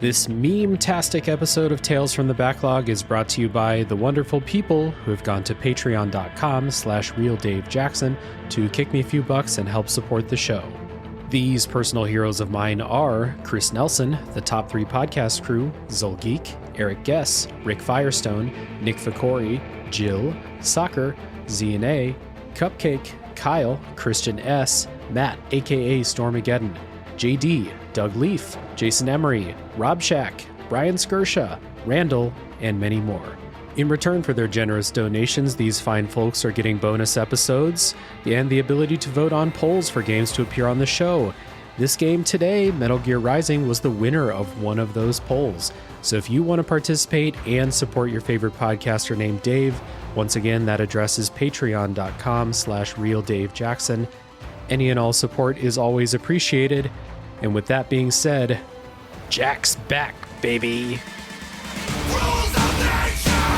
This meme-tastic episode of Tales from the Backlog is brought to you by the wonderful people who have gone to patreon.com/realdavejackson to kick me a few bucks and help support the show. These personal heroes of mine are Chris Nelson, the Top 3 Podcast Crew, Zolgeek, Eric Guess, Rick Firestone, Nick Ficori, Jill, Soccer, ZNA, Cupcake, Kyle, Christian S., Matt, aka Stormageddon, JD, Doug Leaf, Jason Emery, Rob Shack, Brian Skirsha, Randall, and many more. In return for their generous donations, these fine folks are getting bonus episodes and the ability to vote on polls for games to appear on the show. This game today, Metal Gear Rising, was the winner of one of those polls. So if you want to participate and support your favorite podcaster named Dave, once again, that address is patreon.com/realdavejackson. Any and all support is always appreciated. And with that being said, Jack's back, baby. Rules of nature!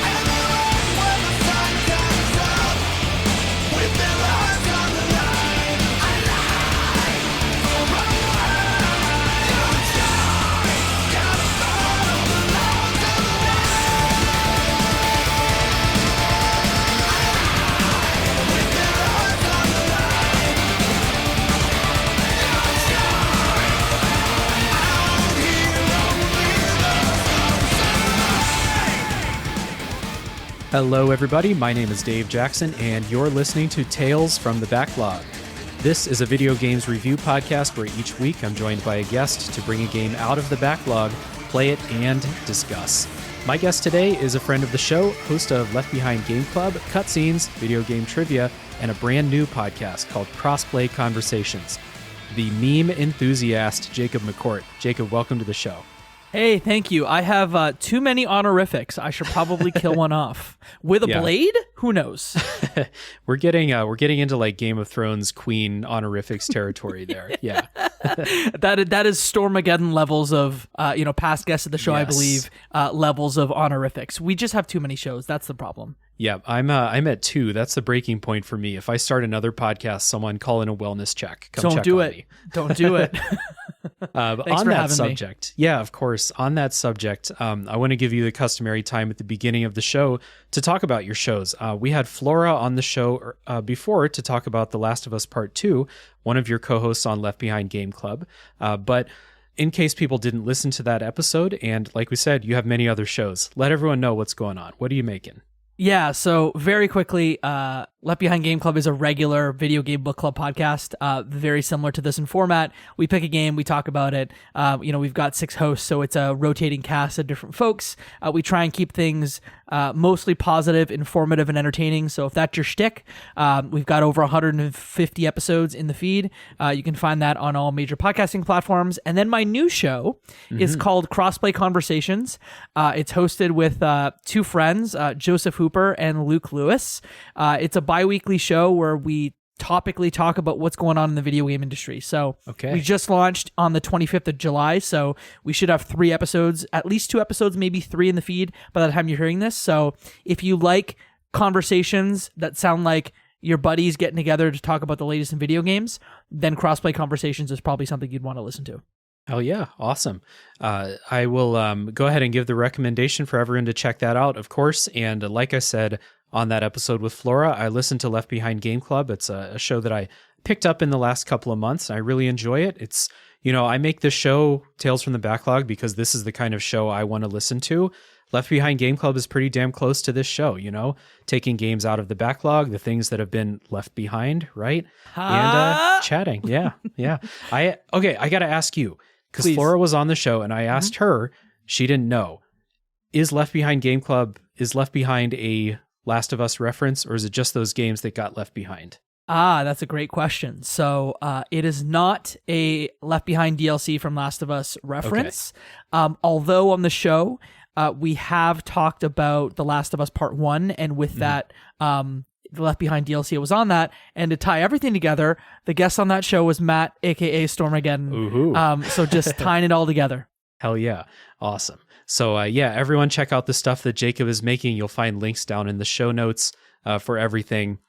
And the road where the sun comes up, with their eyes on the line, alive for a while. Your choice, gotta follow the laws of the alive, with their eyes on the line. Your choice, out here only the Hello, everybody. My name is Dave Jackson, and you're listening to Tales from the Backlog. This is a video games review podcast where each week I'm joined by a guest to bring a game out of the backlog, play it, and discuss. My guest today is a friend of the show, host of Left Behind Game Club, Cutscenes, Video Game Trivia, and a brand new podcast called Crossplay Conversations. The meme enthusiast, Jacob McCourt. Jacob, welcome to the show. Hey, thank you. I have too many honorifics. I should probably kill one off. With a blade? Who knows? We're getting into like Game of Thrones queen honorifics territory there. Yeah. That is Stormageddon levels of past guests of the show, Yes. I believe, levels of honorifics. We just have too many shows. That's the problem. Yeah, I'm at 2. That's the breaking point for me. If I start another podcast, someone call in a wellness check. Come Don't check do on it. me. Don't do it. On for that having me. subject, yeah, of course. On that subject, I want to give you the customary time at the beginning of the show to talk about your shows. We had Flora on the show before to talk about The Last of Us Part 2, one of your co-hosts on Left Behind Game Club. But in case people didn't listen to that episode, and like we said, you have many other shows, let everyone know what's going on. What are you making? Yeah, so very quickly, Left Behind Game Club is a regular video game book club podcast, very similar to this in format. We pick a game, we talk about it. We've got 6 hosts, so it's a rotating cast of different folks. We try and keep things mostly positive, informative, and entertaining. So if that's your shtick, we've got over 150 episodes in the feed. You can find that on all major podcasting platforms. And then my new show is called Crossplay Conversations. It's hosted with 2 friends, Joseph Hooper and Luke Lewis. It's a bi-weekly show where we topically talk about what's going on in the video game industry. So we just launched on the 25th of July, so we should have 3 episodes, at least 2 episodes, maybe 3 in the feed by the time you're hearing this. So if you like conversations that sound like your buddies getting together to talk about the latest in video games, then Crossplay Conversations is probably something you'd want to listen to. Hell yeah. Awesome. I will go ahead and give the recommendation for everyone to check that out, of course. And like I said, on that episode with Flora, I listened to Left Behind Game Club. It's a show that I picked up in the last couple of months. I really enjoy it. It's, I make this show, Tales from the Backlog, because this is the kind of show I want to listen to. Left Behind Game Club is pretty damn close to this show, taking games out of the backlog, the things that have been left behind, right? And chatting. Yeah. I got to ask you, because Flora was on the show and I asked her, she didn't know. Is Left Behind Game Club, is Left Behind a Last of Us reference, or is it just those games that got left behind? That's a great question. So it is not a Left Behind DLC from Last of Us reference. Okay. Although on the show, we have talked about The Last of Us Part 1, and with that, the Left Behind DLC was on that. And to tie everything together, the guest on that show was Matt, aka Stormageddon. So just tying it all together. Hell yeah. Awesome. So everyone check out the stuff that Jacob is making. You'll find links down in the show notes for everything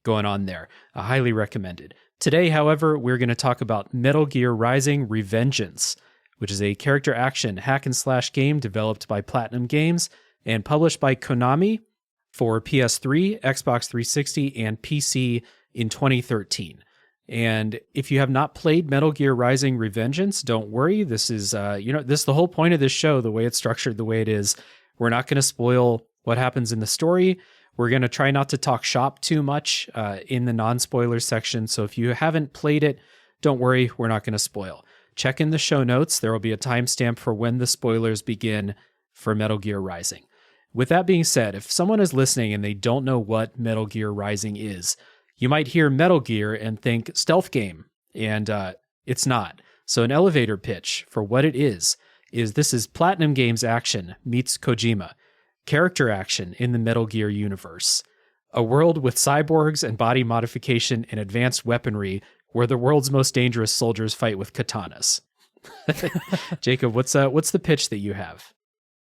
going on there. Highly recommended. Today, however, we're going to talk about Metal Gear Rising: Revengeance. which is a character action hack and slash game developed by Platinum Games and published by Konami for PS3, Xbox 360, and PC in 2013. And if you have not played Metal Gear Rising: Revengeance, don't worry. This is, this is the whole point of this show, the way it's structured, the way it is. We're not going to spoil what happens in the story. We're going to try not to talk shop too much in the non-spoiler section. So if you haven't played it, don't worry, we're not going to spoil. Check in the show notes. There will be a timestamp for when the spoilers begin for Metal Gear Rising. With that being said, if someone is listening and they don't know what Metal Gear Rising is, you might hear Metal Gear and think stealth game, and it's not. So an elevator pitch for what it is this is Platinum Games action meets Kojima. Character action in the Metal Gear universe. A world with cyborgs and body modification and advanced weaponry where the world's most dangerous soldiers fight with katanas. Jacob, what's the pitch that you have?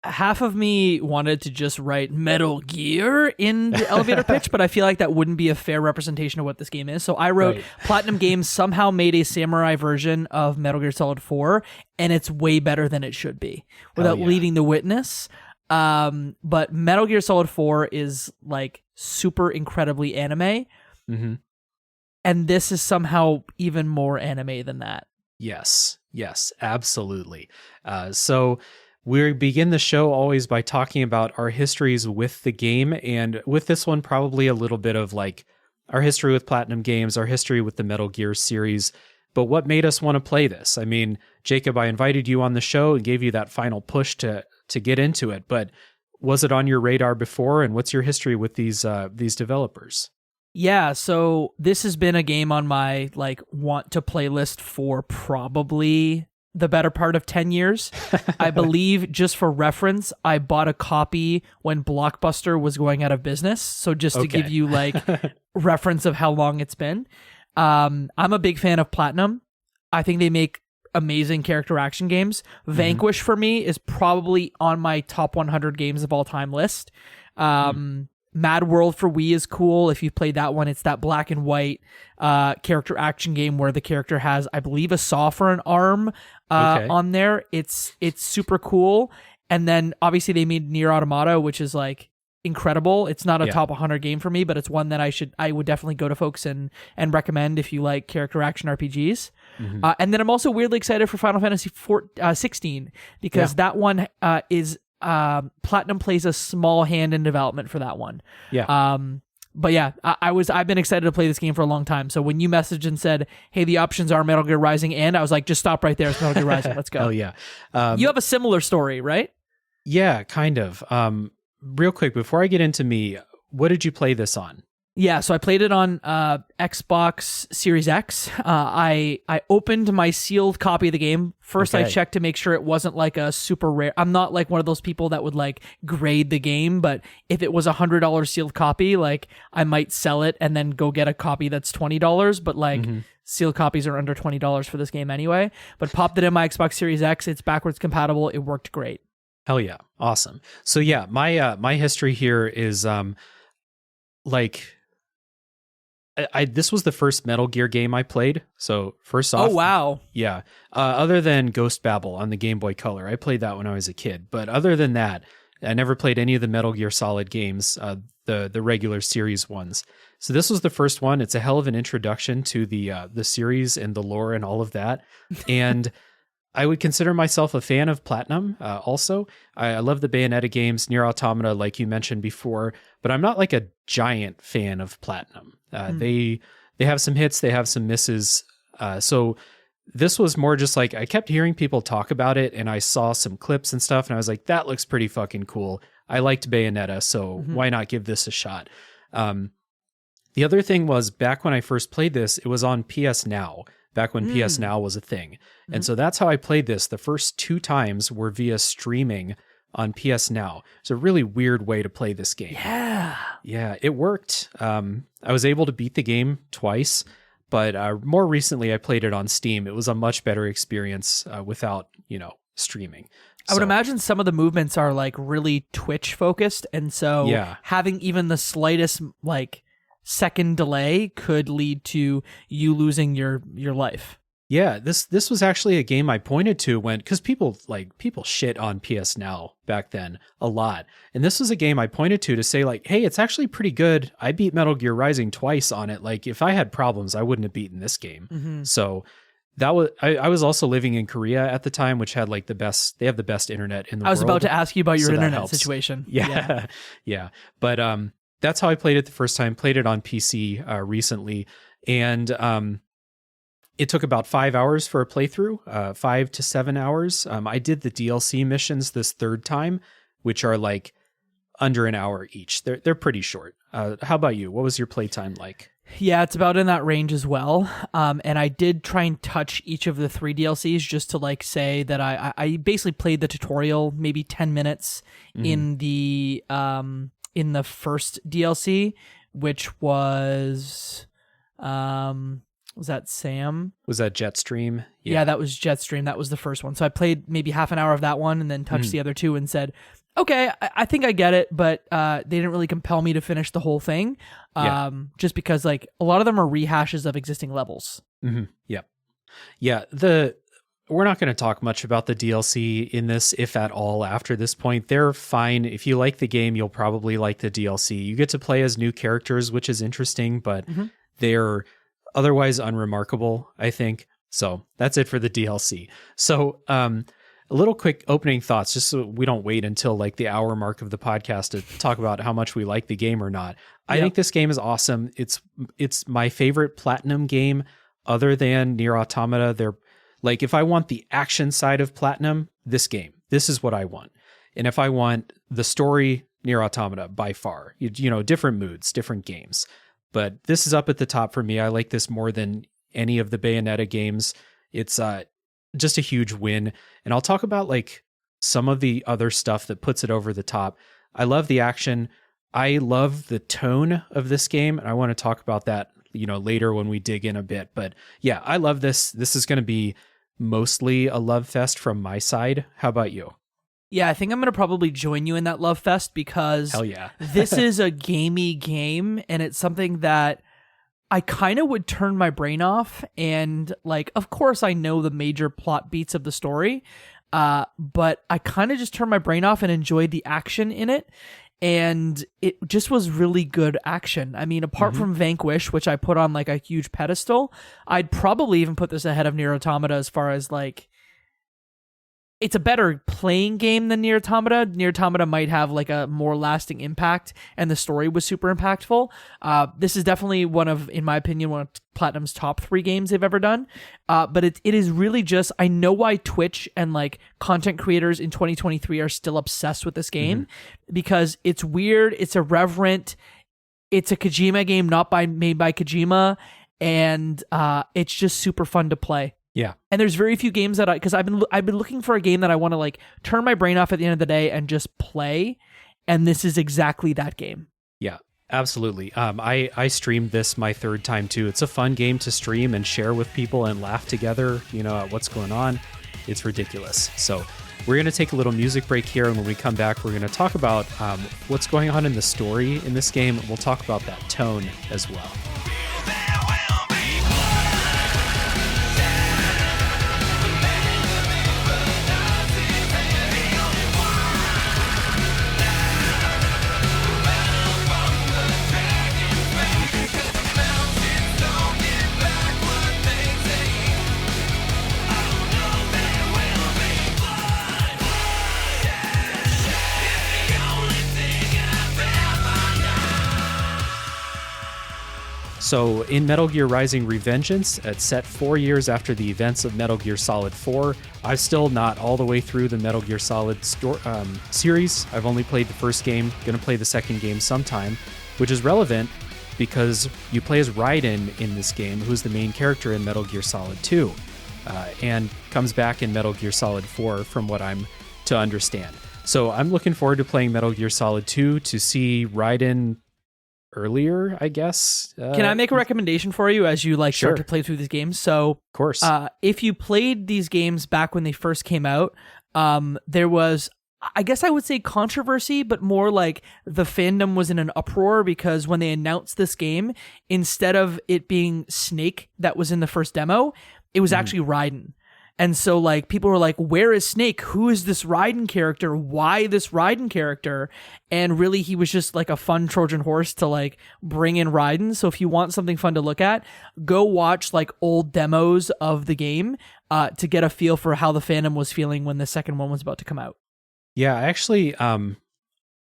Half of me wanted to just write Metal Gear in the elevator pitch, but I feel like that wouldn't be a fair representation of what this game is. So I wrote, Platinum Games somehow made a samurai version of Metal Gear Solid 4, and it's way better than it should be, without leading the witness. But Metal Gear Solid 4 is like super incredibly anime, and this is somehow even more anime than that. Yes, absolutely. So we begin the show always by talking about our histories with the game, and with this one, probably a little bit of like our history with Platinum Games, our history with the Metal Gear series, but what made us want to play this? I mean, Jacob, I invited you on the show and gave you that final push to get into it, but was it on your radar before, and what's your history with these developers? Yeah, so this has been a game on my like want to play list for probably the better part of 10 years. I believe, just for reference, I bought a copy when Blockbuster was going out of business. So just to give you like reference of how long it's been. I'm a big fan of Platinum. I think they make amazing character action games. Vanquish for me is probably on my top 100 games of all time list. Mad World for Wii is cool. If you've played that one, it's that black and white character action game where the character has, I believe, a saw for an arm on there. It's super cool. And then obviously they made Nier Automata, which is like incredible. It's not a top 100 game for me, but it's one that I would definitely go to folks and recommend if you like character action RPGs. And then I'm also weirdly excited for Final Fantasy 16 because that one is Platinum plays a small hand in development for that one. But yeah, I've been excited to play this game for a long time. So when you messaged and said, hey, the options are Metal Gear Rising, and I was like, just stop right there. It's Metal Gear Rising. Let's go. Oh yeah. You have a similar story, right? Yeah, kind of. Real quick, before I get into me, what did you play this on? Yeah, so I played it on Xbox Series X. I opened my sealed copy of the game. First, I checked to make sure it wasn't like a super rare. I'm not like one of those people that would like grade the game, but if it was $100 sealed copy, like I might sell it and then go get a copy that's $20. But like sealed copies are under $20 for this game anyway. But popped it in my Xbox Series X. It's backwards compatible. It worked great. Hell yeah, awesome. So yeah, my history here is like. This was the first Metal Gear game I played. So first off, oh wow, yeah. Other than Ghost Babel on the Game Boy Color, I played that when I was a kid. But other than that, I never played any of the Metal Gear Solid games, the regular series ones. So this was the first one. It's a hell of an introduction to the series and the lore and all of that. And I would consider myself a fan of Platinum. Also, I love the Bayonetta games, Nier Automata, like you mentioned before. But I'm not like a giant fan of Platinum. They have some hits, they have some misses. So this was more just like I kept hearing people talk about it, and I saw some clips and stuff, and I was like, that looks pretty fucking cool. I liked Bayonetta, so why not give this a shot? The other thing was, back when I first played this, it was on PS Now, back when PS Now was a thing. And so that's how I played this. The first 2 times were via streaming on PS Now. It's a really weird way to play this game. Yeah, it worked. I was able to beat the game twice, but more recently I played it on Steam. It was a much better experience without, streaming. I would imagine some of the movements are like really Twitch focused, and so having even the slightest like second delay could lead to you losing your life. Yeah, this was actually a game I pointed to when, because people shit on PS Now back then a lot, and this was a game I pointed to say like, hey, it's actually pretty good. I beat Metal Gear Rising twice on it. Like, if I had problems, I wouldn't have beaten this game. So that was I was also living in Korea at the time, which had like they have the best internet in the world. I was about to ask you about your so that internet helps. situation. Yeah, yeah. But that's how I played it the first time. Played it on PC recently, and it took about 5 hours for a playthrough, 5 to 7 hours. I did the DLC missions this third time, which are like under an hour each. They're pretty short. How about you? What was your playtime like? Yeah, it's about in that range as well. And I did try and touch each of the 3 DLCs just to like say that I basically played the tutorial maybe 10 minutes in the first DLC, which was that Sam? Was that Jetstream? Yeah, that was Jetstream. That was the first one. So I played maybe half an hour of that one and then touched the other 2 and said, okay, I think I get it, but they didn't really compel me to finish the whole thing. Just because like a lot of them are rehashes of existing levels. Yep. Yeah. We're not going to talk much about the DLC in this, if at all, after this point. They're fine. If you like the game, you'll probably like the DLC. You get to play as new characters, which is interesting, but they're otherwise unremarkable, I think. So that's it for the DLC. So a little quick opening thoughts, just so we don't wait until like the hour mark of the podcast to talk about how much we like the game or not. I think this game is awesome. It's my favorite Platinum game other than Nier Automata. They're like, if I want the action side of Platinum, this is what I want. And if I want the story, Nier Automata by far, you know, different moods, different games. But this is up at the top for me. I like this more than any of the Bayonetta games. It's just a huge win. And I'll talk about like some of the other stuff that puts it over the top. I love the action. I love the tone of this game. And I want to talk about that, you know, later when we dig in a bit. But yeah, I love this. This is going to be mostly a love fest from my side. How about you? Yeah, I think I'm going to probably join you in that love fest because hell yeah. This is a gamey game and it's something that I kind of would turn my brain off. And like, of course I know the major plot beats of the story, but I kind of just turn my brain off and enjoyed the action in it. And it just was really good action. I mean, apart from Vanquish, which I put on like a huge pedestal, I'd probably even put this ahead of Nier Automata as far as like, it's a better playing game than Nier Automata. Nier Automata might have like a more lasting impact and the story was super impactful. This is definitely one of, in my opinion, one of Platinum's top 3 games they've ever done. But it is really just, I know why Twitch and like content creators in 2023 are still obsessed with this game because it's weird. It's irreverent. It's a Kojima game, not made by Kojima. And it's just super fun to play. Yeah. And there's very few games that because I've been looking for a game that I want to like turn my brain off at the end of the day and just play. And this is exactly that game. Yeah, absolutely. I streamed this my 3rd time too. It's a fun game to stream and share with people and laugh together, you know, at what's going on. It's ridiculous. So we're going to take a little music break here. And when we come back, we're going to talk about what's going on in the story in this game. We'll talk about that tone as well. So in Metal Gear Rising Revengeance, it's set 4 years after the events of Metal Gear Solid 4. I'm still not all the way through the Metal Gear Solid series. I've only played the first game, gonna play the second game sometime, which is relevant because you play as Raiden in this game, who's the main character in Metal Gear Solid 2, and comes back in Metal Gear Solid 4 from what I'm to understand. So I'm looking forward to playing Metal Gear Solid 2 to see Raiden earlier, I guess. Can I make a recommendation for you as you like Sure. start to play through these games? So, Of course. if you played these games back when they first came out, there was, I guess I would say controversy, but more like the fandom was in an uproar because when they announced this game, instead of it being Snake that was in the first demo, it was actually Raiden. And so, like, people were like, where is Snake? Who is this Raiden character? Why this Raiden character? And really, he was just, like, a fun Trojan horse to, like, bring in Raiden. So if you want something fun to look at, go watch, like, old demos of the game to get a feel for how the fandom was feeling when the second one was about to come out. Yeah, actually,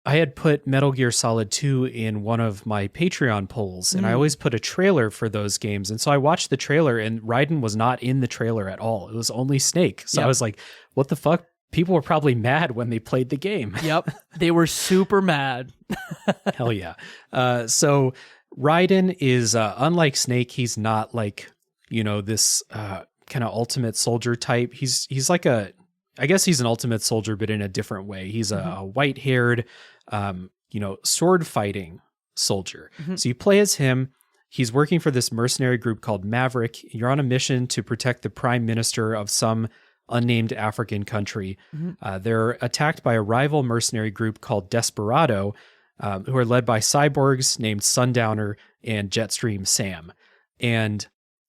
I had put Metal Gear Solid 2 in one of my Patreon polls, and I always put a trailer for those games. And so I watched the trailer, and Raiden was not in the trailer at all. It was only Snake. So I was like, what the fuck? People were probably mad when they played the game. Yep. They were super mad. Hell yeah. So Raiden is, unlike Snake, he's not like, this kind of ultimate soldier type. He's like I guess he's an ultimate soldier, but in a different way. He's a white-haired, sword fighting soldier. So you play as him. He's working for this mercenary group called Maverick. You're on a mission to protect the prime minister of some unnamed African country. They're attacked by a rival mercenary group called Desperado, who are led by cyborgs named Sundowner and Jetstream Sam. And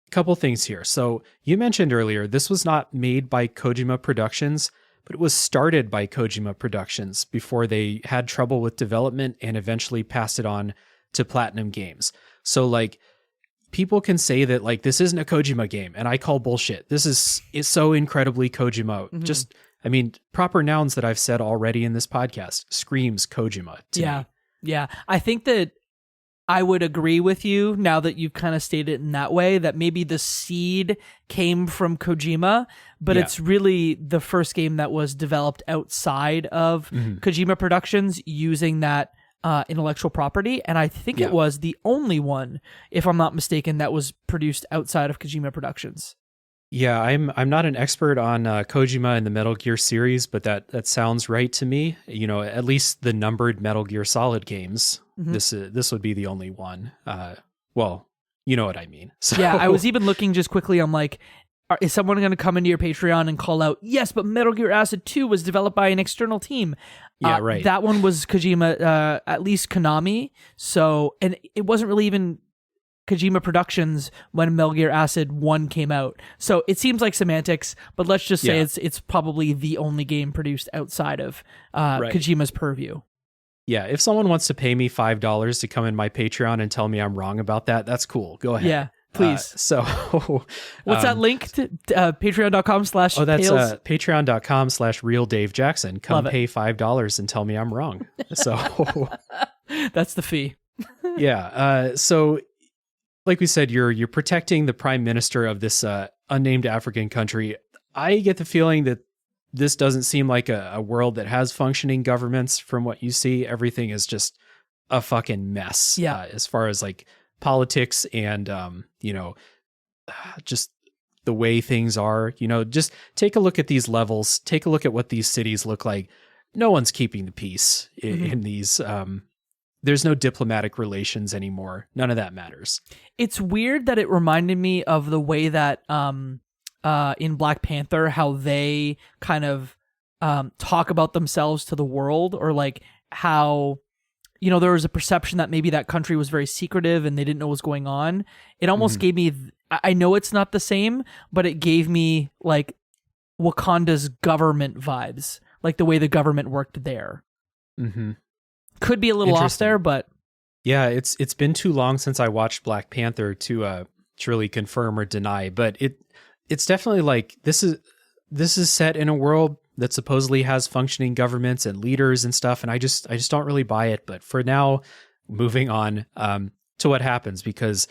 a couple things here. So you mentioned earlier, this was not made by Kojima Productions, but it was started by Kojima Productions before they had trouble with development and eventually passed it on to Platinum Games. So like, people can say that like, this isn't a Kojima game, and I call bullshit. This is so incredibly Kojima. Just, I mean, proper nouns that I've said already in this podcast screams Kojima to me. Yeah. I think that I would agree with you now that you've kind of stated it in that way, that maybe the seed came from Kojima, but it's really the first game that was developed outside of Kojima Productions using that intellectual property. And I think it was the only one, if I'm not mistaken, that was produced outside of Kojima Productions. Yeah, I'm not an expert on Kojima and the Metal Gear series, but that sounds right to me. At least the numbered Metal Gear Solid games. This would be the only one. Well, you know what I mean. So. Yeah, I was even looking just quickly. I'm like, is someone going to come into your Patreon and call out, yes, but Metal Gear Acid 2 was developed by an external team. Yeah, right. That one was Kojima, at least Konami. So, and it wasn't really even Kojima Productions when Metal Gear Acid 1 came out. So it seems like semantics, but let's just say it's probably the only game produced outside of Kojima's purview. Yeah, if someone wants to pay me $5 to come in my Patreon and tell me I'm wrong about that, that's cool. Go ahead. Yeah, please. What's that link to? Patreon.com/. Oh, that's patreon.com/realdavejackson. Come pay $5 and tell me I'm wrong. So that's the fee. Yeah. So like we said, you're protecting the prime minister of this unnamed African country. I get the feeling that this doesn't seem like a world that has functioning governments. From what you see, everything is just a fucking mess. Yeah. As far as like politics and, just the way things are, just take a look at these levels, take a look at what these cities look like. No one's keeping the peace in these, there's no diplomatic relations anymore. None of that matters. It's weird that it reminded me of the way that in Black Panther, how they kind of talk about themselves to the world, or like how, there was a perception that maybe that country was very secretive and they didn't know what was going on. It almost gave me, I know it's not the same, but it gave me like Wakanda's government vibes, like the way the government worked there. Could be a little off there, but yeah, it's been too long since I watched Black Panther to really confirm or deny, but it's definitely like this is set in a world that supposedly has functioning governments and leaders and stuff, and I just don't really buy it. But for now, moving on to what happens, because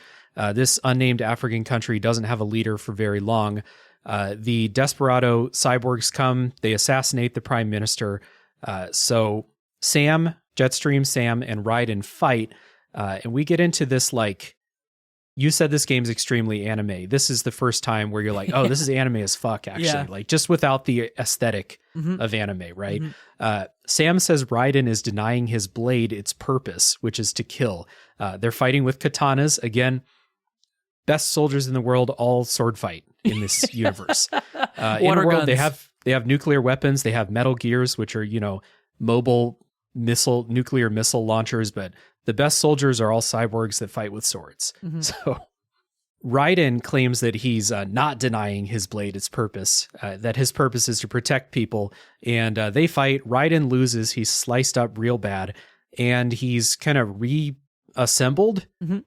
this unnamed African country doesn't have a leader for very long. The Desperado cyborgs come, they assassinate the prime minister. So Sam, Jetstream Sam, and Raiden fight, and we get into this like, you said this game's extremely anime. This is the first time where you're like, oh, this is anime as fuck, actually. Like, just without the aesthetic of anime, right? Sam says Raiden is denying his blade its purpose, which is to kill. They're fighting with katanas. Again, best soldiers in the world, all sword fight in this universe. In the world, they have nuclear weapons. They have metal gears, which are, mobile nuclear missile launchers, but the best soldiers are all cyborgs that fight with swords. So Raiden claims that he's not denying his blade its purpose, that his purpose is to protect people, and they fight. Raiden loses. He's sliced up real bad, and he's kind of reassembled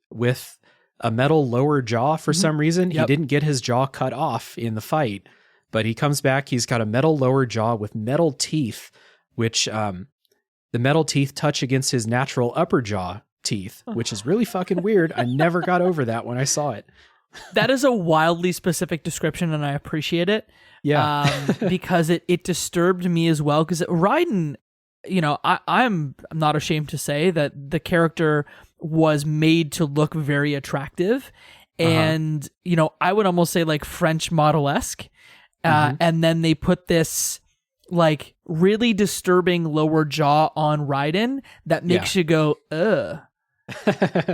with a metal lower jaw for some reason. Yep. He didn't get his jaw cut off in the fight, but he comes back. He's got a metal lower jaw with metal teeth, which the metal teeth touch against his natural upper jaw teeth, which is really fucking weird. I never got over that when I saw it. That is a wildly specific description, and I appreciate it. Yeah. Because it disturbed me as well. Because Raiden, you know, I'm not ashamed to say that the character was made to look very attractive, and you know, I would almost say like French model-esque. And then they put this like really disturbing lower jaw on Raiden that makes you go, ugh.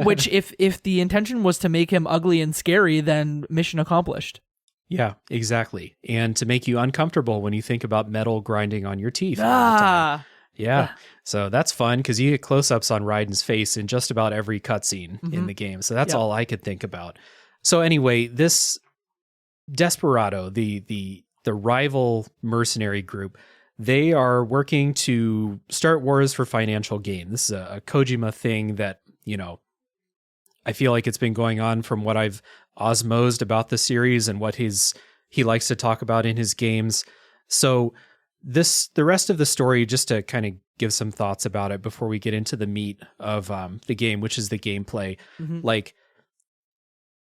Which if the intention was to make him ugly and scary, then mission accomplished. Yeah, exactly. And to make you uncomfortable when you think about metal grinding on your teeth. All the time. Yeah. So that's fun because you get close-ups on Raiden's face in just about every cutscene in the game. So that's all I could think about. So anyway, this Desperado, the rival mercenary group, they are working to start wars for financial gain. This is a Kojima thing that, you know, I feel like it's been going on from what I've osmosed about the series and what he likes to talk about in his games. So the rest of the story, just to kind of give some thoughts about it before we get into the meat of the game, which is the gameplay. Like,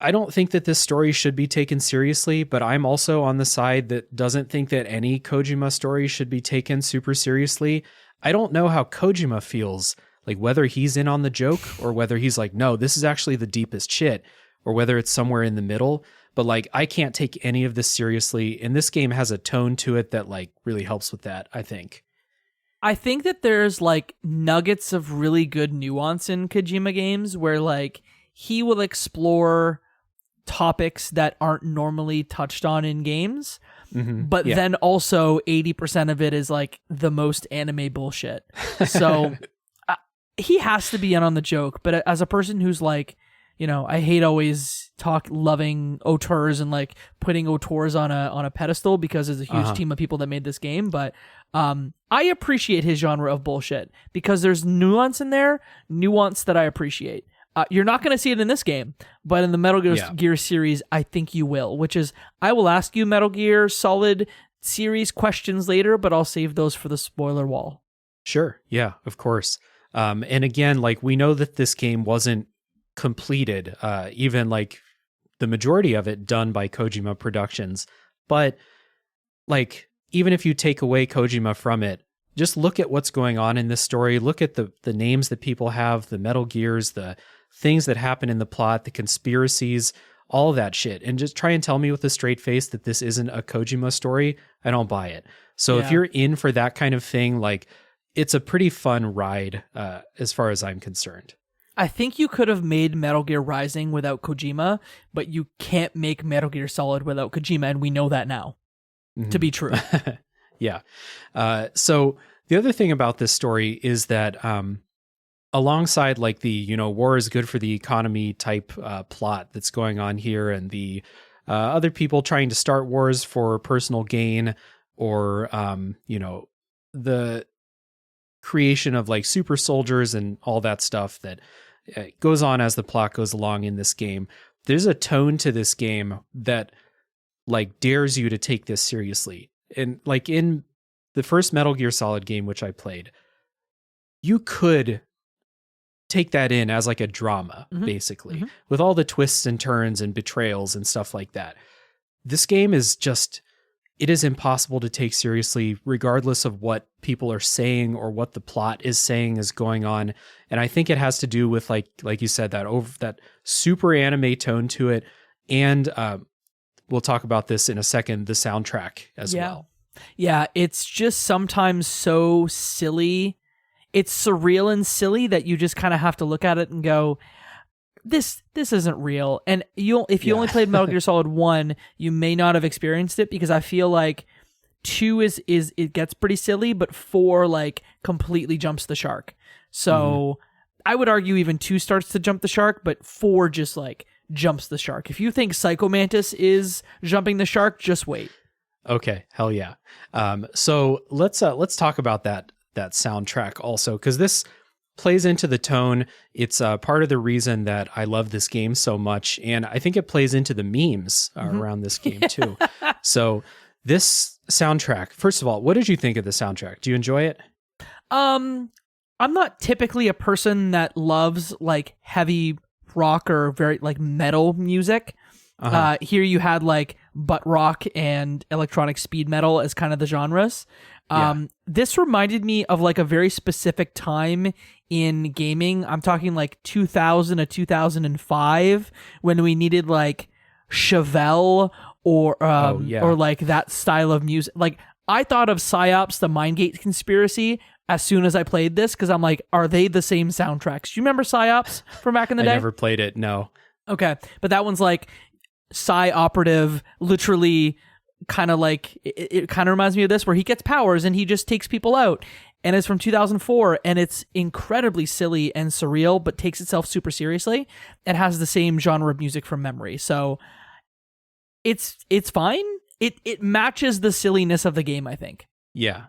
I don't think that this story should be taken seriously, but I'm also on the side that doesn't think that any Kojima story should be taken super seriously. I don't know how Kojima feels, like whether he's in on the joke or whether he's like, no, this is actually the deepest shit, or whether it's somewhere in the middle. But like, I can't take any of this seriously. And this game has a tone to it that like really helps with that, I think. I think that there's like nuggets of really good nuance in Kojima games where like he will explore topics that aren't normally touched on in games, but then also 80% of it is like the most anime bullshit. So he has to be in on the joke. But as a person who's like, you know, I hate always loving auteurs and like putting auteurs on a pedestal because there's a huge team of people that made this game. But I appreciate his genre of bullshit because there's nuance in there, nuance that I appreciate. You're not going to see it in this game, but in the Metal Gear series, I think you will, which is, I will ask you Metal Gear Solid series questions later, but I'll save those for the spoiler wall. Sure. Yeah, of course. And again, like, we know that this game wasn't completed, even like the majority of it done by Kojima Productions. But like, even if you take away Kojima from it, just look at what's going on in this story. Look at the names that people have, the Metal Gears, the things that happen in the plot, the conspiracies, all that shit. And just try and tell me with a straight face that this isn't a Kojima story. I don't buy it. So if you're in for that kind of thing, like, it's a pretty fun ride as far as I'm concerned. I think you could have made Metal Gear Rising without Kojima, but you can't make Metal Gear Solid without Kojima, and we know that now to be true. Yeah. So the other thing about this story is that alongside like the, you know, war is good for the economy type plot that's going on here, and the other people trying to start wars for personal gain, or, you know, the creation of like super soldiers and all that stuff that goes on as the plot goes along in this game. There's a tone to this game that like dares you to take this seriously. And like in the first Metal Gear Solid game, which I played, you could take that in as like a drama, basically, with all the twists and turns and betrayals and stuff like that. This game is just, it is impossible to take seriously, regardless of what people are saying or what the plot is saying is going on. And I think it has to do with like you said, that super anime tone to it. And we'll talk about this in a second, the soundtrack as well. Yeah, it's just sometimes so silly. It's surreal and silly that you just kind of have to look at it and go, this isn't real. And if you only played Metal Gear Solid 1, you may not have experienced it, because I feel like 2 is it gets pretty silly, but 4 like completely jumps the shark. So I would argue even 2 starts to jump the shark, but 4 just like jumps the shark. If you think Psycho Mantis is jumping the shark, just wait. Okay, hell yeah. So let's talk about that soundtrack also, because this plays into the tone. It's part of the reason that I love this game so much, and I think it plays into the memes around this game too. So this soundtrack, first of all, what did you think of the soundtrack? Do you enjoy it? I'm not typically a person that loves like heavy rock or very like metal music. Here you had like butt rock and electronic speed metal as kind of the genres. This reminded me of like a very specific time in gaming. I'm talking like 2000 to 2005 when we needed like Chevelle or like that style of music. Like I thought of PsyOps, the Mindgate conspiracy, as soon as I played this, because I'm like, are they the same soundtracks? Do you remember PsyOps from back in the day? I never played it, no. Okay, but that one's like Psy operative, literally kind of like, it kind of reminds me of this, where he gets powers and he just takes people out. And it's from 2004, and it's incredibly silly and surreal, but takes itself super seriously. It has the same genre of music from memory. So it's fine. It matches the silliness of the game, I think. Yeah.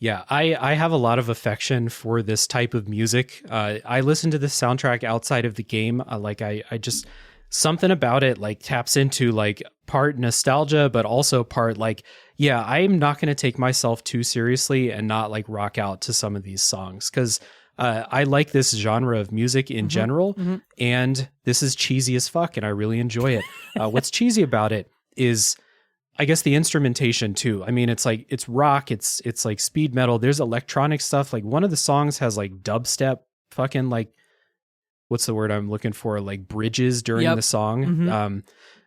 I have a lot of affection for this type of music. I listen to this soundtrack outside of the game. I just, something about it like taps into like part nostalgia, but also part like, yeah, I'm not going to take myself too seriously and not like rock out to some of these songs. Cause I like this genre of music in general, and this is cheesy as fuck, and I really enjoy it. What's cheesy about it is, I guess, the instrumentation too. I mean, it's like, it's rock, it's like speed metal. There's electronic stuff. Like one of the songs has like dubstep fucking like, what's the word I'm looking for? Like bridges during the song.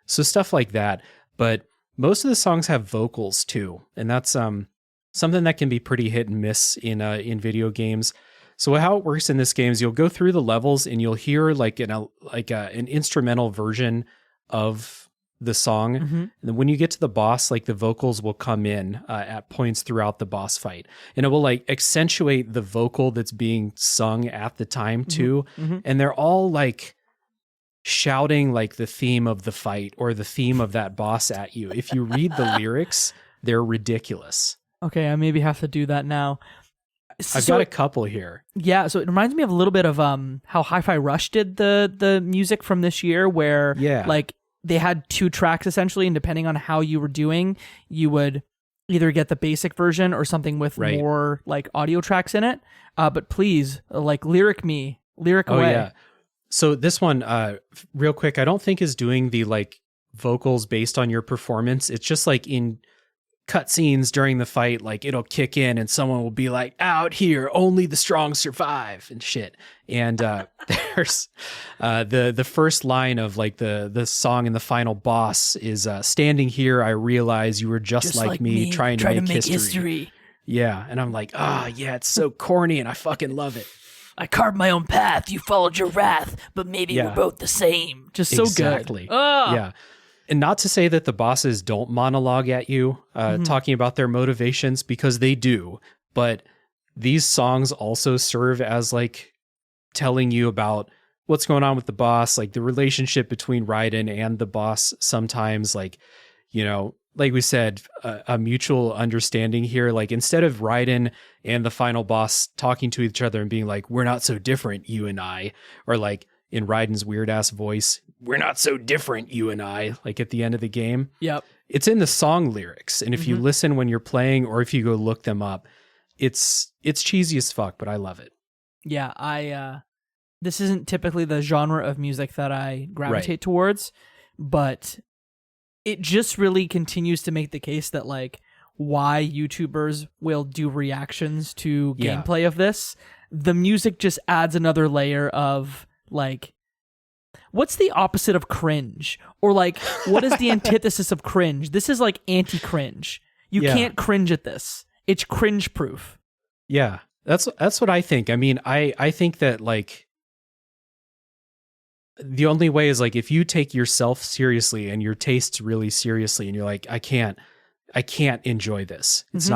So stuff like that. But most of the songs have vocals too. And that's something that can be pretty hit and miss in video games. So how it works in this game is you'll go through the levels and you'll hear like an instrumental version of the song. And then when you get to the boss, like the vocals will come in at points throughout the boss fight, and it will like accentuate the vocal that's being sung at the time too. And they're all like shouting like the theme of the fight or the theme of that boss at you. If you read the lyrics, they're ridiculous. Okay, I maybe have to do that now. I've got a couple here. Yeah, so it reminds me of a little bit of how Hi-Fi Rush did the music from this year, where like they had two tracks essentially, and depending on how you were doing, you would either get the basic version or something with more like audio tracks in it. But please, like lyric away. Yeah. So this one, real quick, I don't think is doing the like vocals based on your performance. It's just like in cutscenes during the fight, like it'll kick in and someone will be like, out here, only the strong survive and shit. And there's the first line of like the song in the final boss is standing here, I realize you were just like me trying to make history. Yeah. And I'm like, yeah, it's so corny and I fucking love it. I carved my own path, you followed your wrath, but maybe we're both the same. Just so exactly. good. Yeah. And not to say that the bosses don't monologue at you, talking about their motivations, because they do. But these songs also serve as like telling you about what's going on with the boss, like the relationship between Raiden and the boss. Sometimes, like, you know, like we said, a mutual understanding here. Like instead of Raiden and the final boss talking to each other and being like, we're not so different, you and I, or like in Raiden's weird ass voice, we're not so different, you and I, like at the end of the game. Yep. It's in the song lyrics. And if you listen when you're playing, or if you go look them up, it's cheesy as fuck, but I love it. Yeah. This isn't typically the genre of music that I gravitate towards, but it just really continues to make the case that like why YouTubers will do reactions to gameplay of this. The music just adds another layer of like, what's the opposite of cringe? Or like, what is the antithesis of cringe? This is like anti-cringe. You can't cringe at this. It's cringe proof. Yeah, that's what I think. I mean, I think that like the only way is like if you take yourself seriously and your tastes really seriously and you're like, I can't enjoy this. It's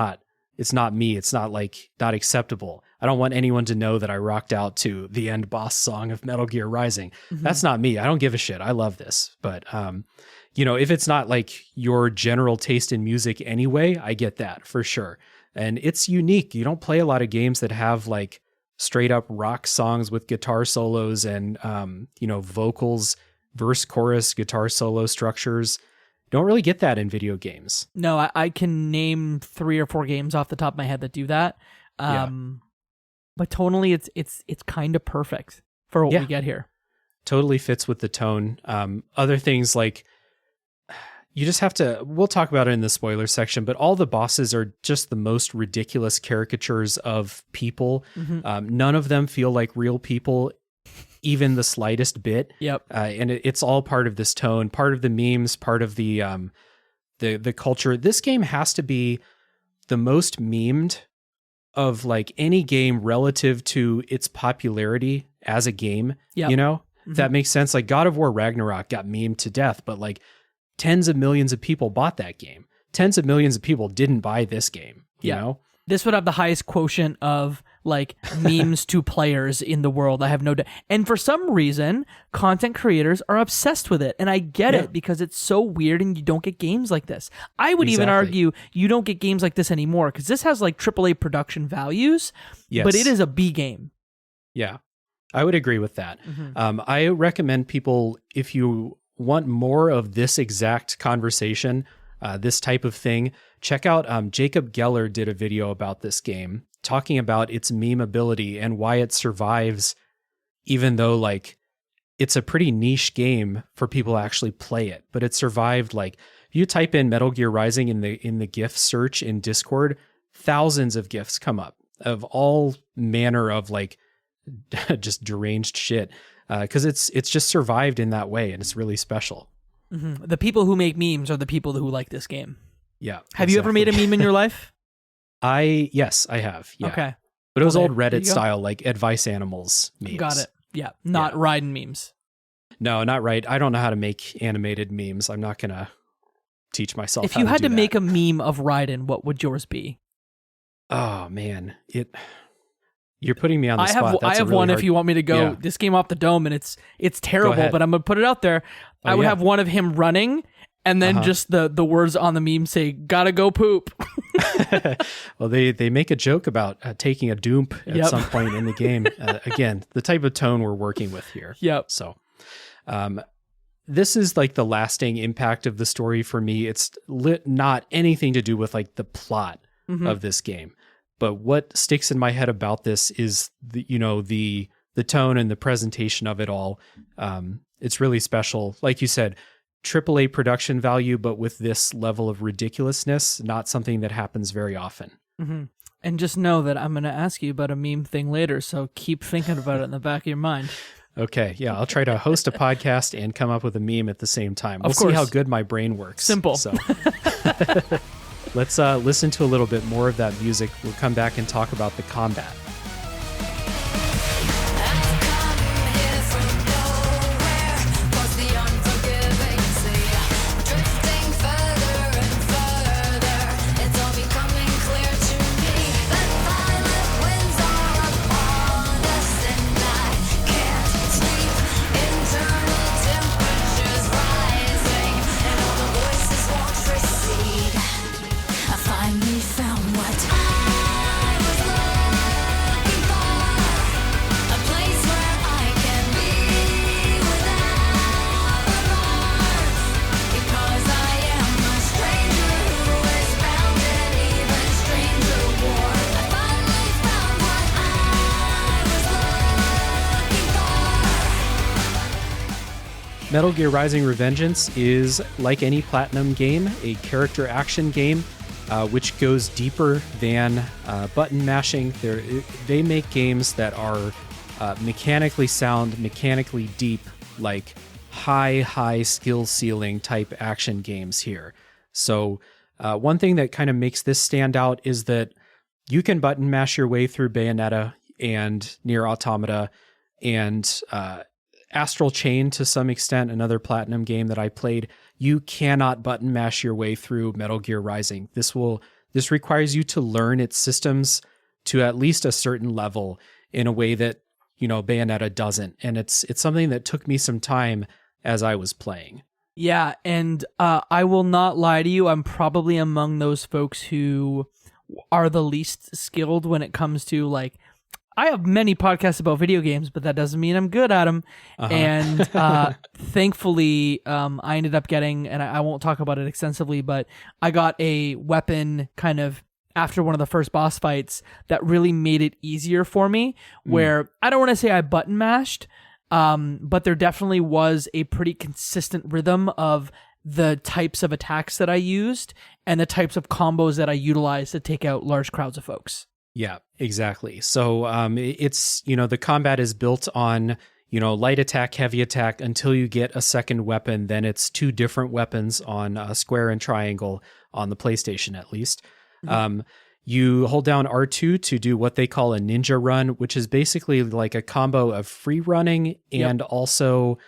it's not me. It's not like not acceptable. I don't want anyone to know that I rocked out to the end boss song of Metal Gear Rising. That's not me. I don't give a shit. I love this. But, if it's not like your general taste in music anyway, I get that for sure. And it's unique. You don't play a lot of games that have like straight up rock songs with guitar solos and, vocals, verse, chorus, guitar solo structures. Don't really get that in video games. No, I can name 3 or 4 games off the top of my head that do that. But tonally, it's kind of perfect for what we get here. Totally fits with the tone. Other things like you just have to, we'll talk about it in the spoiler section, but all the bosses are just the most ridiculous caricatures of people. None of them feel like real people, even the slightest bit. Yep. And it's all part of this tone, part of the memes, part of the culture. This game has to be the most memed of like any game relative to its popularity as a game. Yep. That makes sense. Like God of War Ragnarok got memed to death, but like tens of millions of people bought that game. Tens of millions of people didn't buy this game, you know? This would have the highest quotient of like memes to players in the world. I have no doubt. And for some reason, content creators are obsessed with it. And I get it because it's so weird and you don't get games like this. I would even argue you don't get games like this anymore because this has like AAA production values, but it is a B game. Yeah, I would agree with that. I recommend people, if you want more of this exact conversation, this type of thing, check out Jacob Geller did a video about this game talking about its memeability and why it survives, even though like it's a pretty niche game for people to actually play it, but it survived. Like if you type in Metal Gear Rising in the GIF search in Discord, thousands of GIFs come up of all manner of like just deranged shit. Because it's just survived in that way, and it's really special. The people who make memes are the people who like this game. Yeah. Have you ever made a meme in your life? Yes, I have. Yeah. Okay. But it was old Reddit style, like Advice Animals memes. Got it. Yeah. Not Raiden memes. No, not right. I don't know how to make animated memes. I'm not going to teach myself if how you to had do to that. make a meme of Raiden, what would yours be? Oh, man. You're putting me on the spot. I have one if you want me to go this game off the dome, and it's terrible, but I'm going to put it out there. I would have one of him running, and then just the words on the meme say, "Gotta go poop." Well, they make a joke about taking a doomp at some point in the game. Again, the type of tone we're working with here. Yep. So this is like the lasting impact of the story for me. It's not anything to do with like the plot of this game. But what sticks in my head about this is the tone and the presentation of it all. It's really special. Like you said, AAA production value, but with this level of ridiculousness, not something that happens very often. And just know that I'm going to ask you about a meme thing later, so keep thinking about it in the back of your mind. Okay, yeah, I'll try to host a podcast and come up with a meme at the same time. We'll see how good my brain works. Simple. So. Let's listen to a little bit more of that music. We'll come back and talk about the combat. Metal Gear Rising: Revengeance is, like any Platinum game, a character action game, which goes deeper than button mashing. They make games that are mechanically sound, mechanically deep, like high skill ceiling type action games here. So one thing that kind of makes this stand out is that you can button mash your way through Bayonetta and Nier Automata and Astral Chain to some extent, another Platinum game that I played. You cannot button mash your way through Metal Gear Rising. This this requires you to learn its systems to at least a certain level in a way that, Bayonetta doesn't. And it's something that took me some time as I was playing. Yeah, and I will not lie to you, I'm probably among those folks who are the least skilled when it comes to, like, I have many podcasts about video games, but that doesn't mean I'm good at them. And thankfully, I ended up getting, and I won't talk about it extensively, but I got a weapon kind of after one of the first boss fights that really made it easier for me, where I don't want to say I button mashed, but there definitely was a pretty consistent rhythm of the types of attacks that I used and the types of combos that I utilized to take out large crowds of folks. Yeah, exactly. So it's, the combat is built on, light attack, heavy attack until you get a second weapon. Then it's 2 different weapons on square and triangle on the PlayStation, at least. You hold down R2 to do what they call a ninja run, which is basically like a combo of free running and also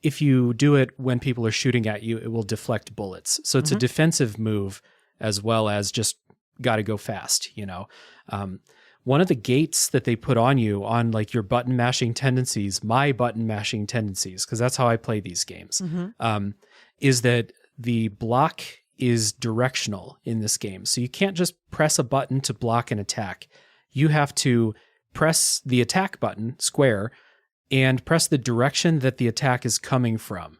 if you do it when people are shooting at you, it will deflect bullets. So it's a defensive move as well as just got to go fast, One of the gates that they put on you on like your button mashing tendencies, my button mashing tendencies, because that's how I play these games, is that the block is directional in this game. So you can't just press a button to block an attack. You have to press the attack button, square, and press the direction that the attack is coming from.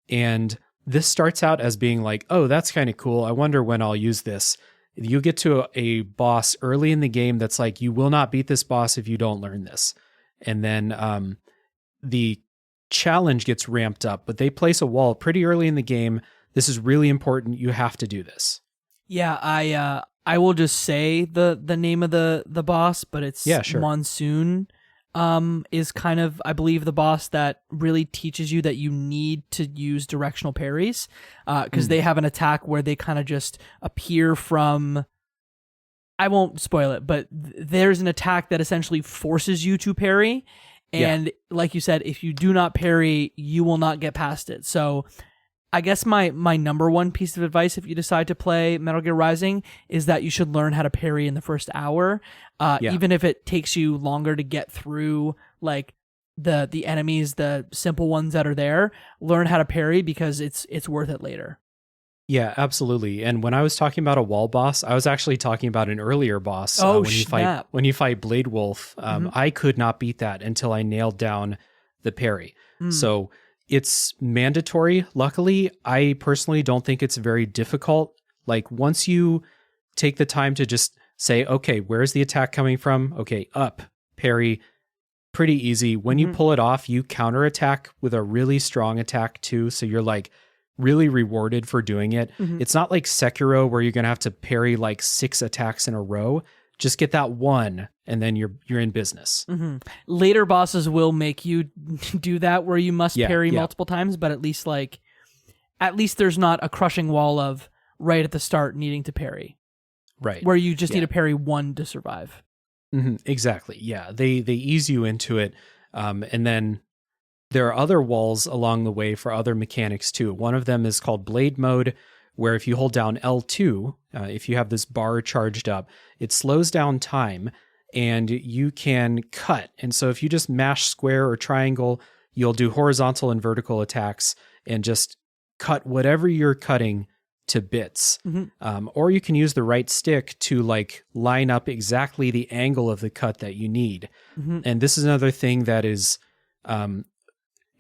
And this starts out as being like, oh, that's kind of cool. I wonder when I'll use this. You get to a boss early in the game that's like, you will not beat this boss if you don't learn this. And then the challenge gets ramped up, but they place a wall pretty early in the game. This is really important. You have to do this. Yeah, I will just say the name of the boss, but it's sure. Monsoon is kind of, I believe, the boss that really teaches you that you need to use directional parries because they have an attack where they kind of just appear from, I won't spoil it, but there's an attack that essentially forces you to parry. And like you said, if you do not parry, you will not get past it. So I guess my number one piece of advice if you decide to play Metal Gear Rising is that you should learn how to parry in the first hour, even if it takes you longer to get through like the enemies, the simple ones that are there. Learn how to parry because it's worth it later. Yeah, absolutely. And when I was talking about a wall boss, I was actually talking about an earlier boss. When you fight Blade Wolf, I could not beat that until I nailed down the parry. So it's mandatory. Luckily, I personally don't think it's very difficult. Like once you take the time to just say, okay, where's the attack coming from? Okay, up, parry, pretty easy. When you pull it off, you counterattack with a really strong attack too. So you're like really rewarded for doing it. It's not like Sekiro where you're going to have to parry like 6 attacks in a row. Just get that one and then you're in business. Later bosses will make you do that where you must parry multiple times, but at least there's not a crushing wall of right at the start needing to parry. Right. Where you just need to parry one to survive. Exactly. Yeah. They ease you into it. And then there are other walls along the way for other mechanics too. One of them is called Blade Mode, where if you hold down L2, if you have this bar charged up, it slows down time and you can cut. And so if you just mash square or triangle, you'll do horizontal and vertical attacks and just cut whatever you're cutting to bits. Or you can use the right stick to like line up exactly the angle of the cut that you need. And this is another thing that is,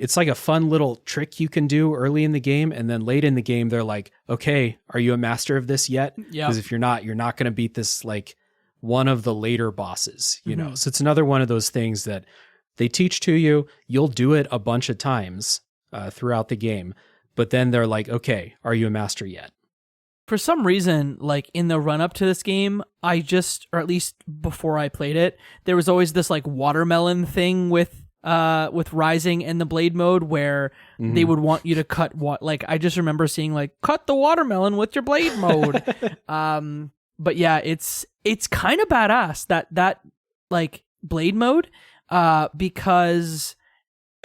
it's like a fun little trick you can do early in the game. And then late in the game, they're like, okay, are you a master of this yet? Because if you're not going to beat this, like one of the later bosses, you know? So it's another one of those things that they teach to you. You'll do it a bunch of times throughout the game. But then they're like, okay, are you a master yet? For some reason, like in the run up to this game, or at least before I played it, there was always this like watermelon thing with Rising and the Blade Mode where they would want you to cut like I just remember seeing like cut the watermelon with your Blade Mode. But yeah, it's kind of badass that like Blade Mode because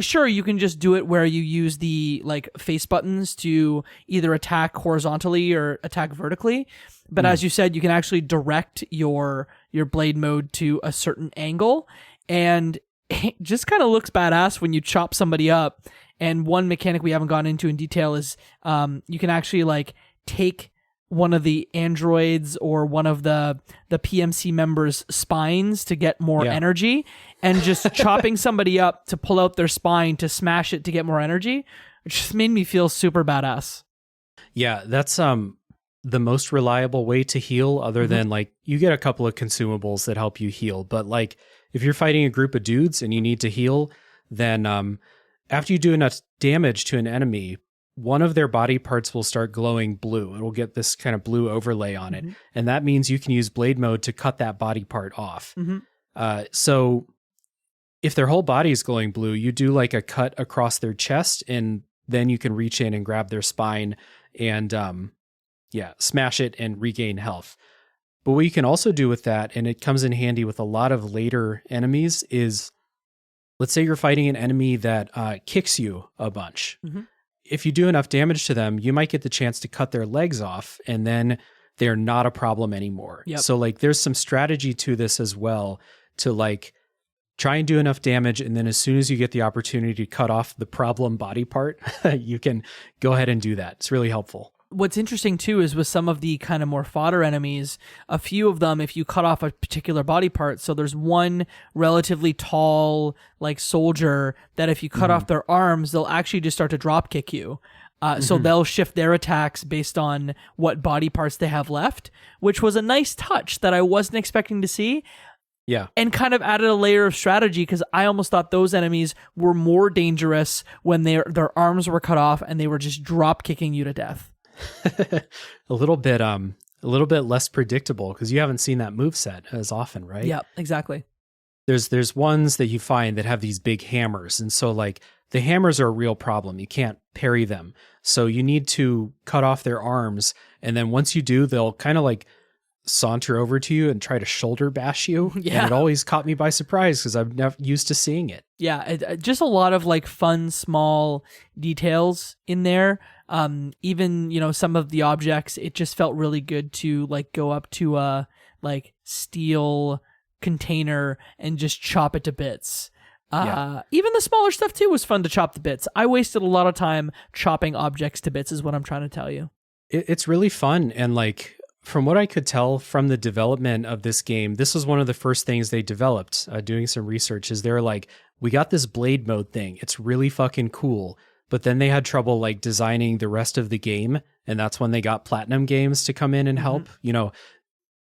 Sure, you can just do it where you use the like face buttons to either attack horizontally or attack vertically. But as you said, you can actually direct your blade mode to a certain angle, and it just kind of looks badass when you chop somebody up. And one mechanic we haven't gone into in detail is you can actually like take one of the androids or one of the PMC members' spines to get more energy, and just chopping somebody up to pull out their spine to smash it to get more energy. It just made me feel super badass. Yeah, that's the most reliable way to heal, other than like you get a couple of consumables that help you heal. But like if you're fighting a group of dudes and you need to heal, then after you do enough damage to an enemy, one of their body parts will start glowing blue. It'll get this kind of blue overlay on it. And that means you can use blade mode to cut that body part off. So if their whole body is glowing blue, you do like a cut across their chest, and then you can reach in and grab their spine and smash it and regain health. But what you can also do with that, and it comes in handy with a lot of later enemies, is let's say you're fighting an enemy that kicks you a bunch. If you do enough damage to them, you might get the chance to cut their legs off, and then they're not a problem anymore. So like there's some strategy to this as well, to like try and do enough damage, and then as soon as you get the opportunity to cut off the problem body part, you can go ahead and do that. It's really helpful. What's interesting too is with some of the kind of more fodder enemies, a few of them, if you cut off a particular body part, so there's one relatively tall like soldier that if you cut off their arms, they'll actually just start to drop kick you. So they'll shift their attacks based on what body parts they have left, which was a nice touch that I wasn't expecting to see. Yeah. And kind of added a layer of strategy, because I almost thought those enemies were more dangerous when their arms were cut off and they were just drop kicking you to death. a little bit less predictable, because you haven't seen that moveset as often, right? Yeah, exactly. There's ones that you find that have these big hammers, and so like the hammers are a real problem. You can't parry them, so you need to cut off their arms, and then once you do, they'll kind of like saunter over to you and try to shoulder bash you. And it always caught me by surprise because I'm never used to seeing it. Just a lot of like fun small details in there. Even, you know, some of the objects, it just felt really good to like go up to a like steel container and just chop it to bits. Even the smaller stuff too was fun to chop to bits. I wasted a lot of time chopping objects to bits is what I'm trying to tell you. It's really fun. And like, from what I could tell from the development of this game, this was one of the first things they developed, doing some research, is they're like, we got this blade mode thing. It's really fucking cool. But then they had trouble like designing the rest of the game. And that's when they got PlatinumGames to come in and help, you know,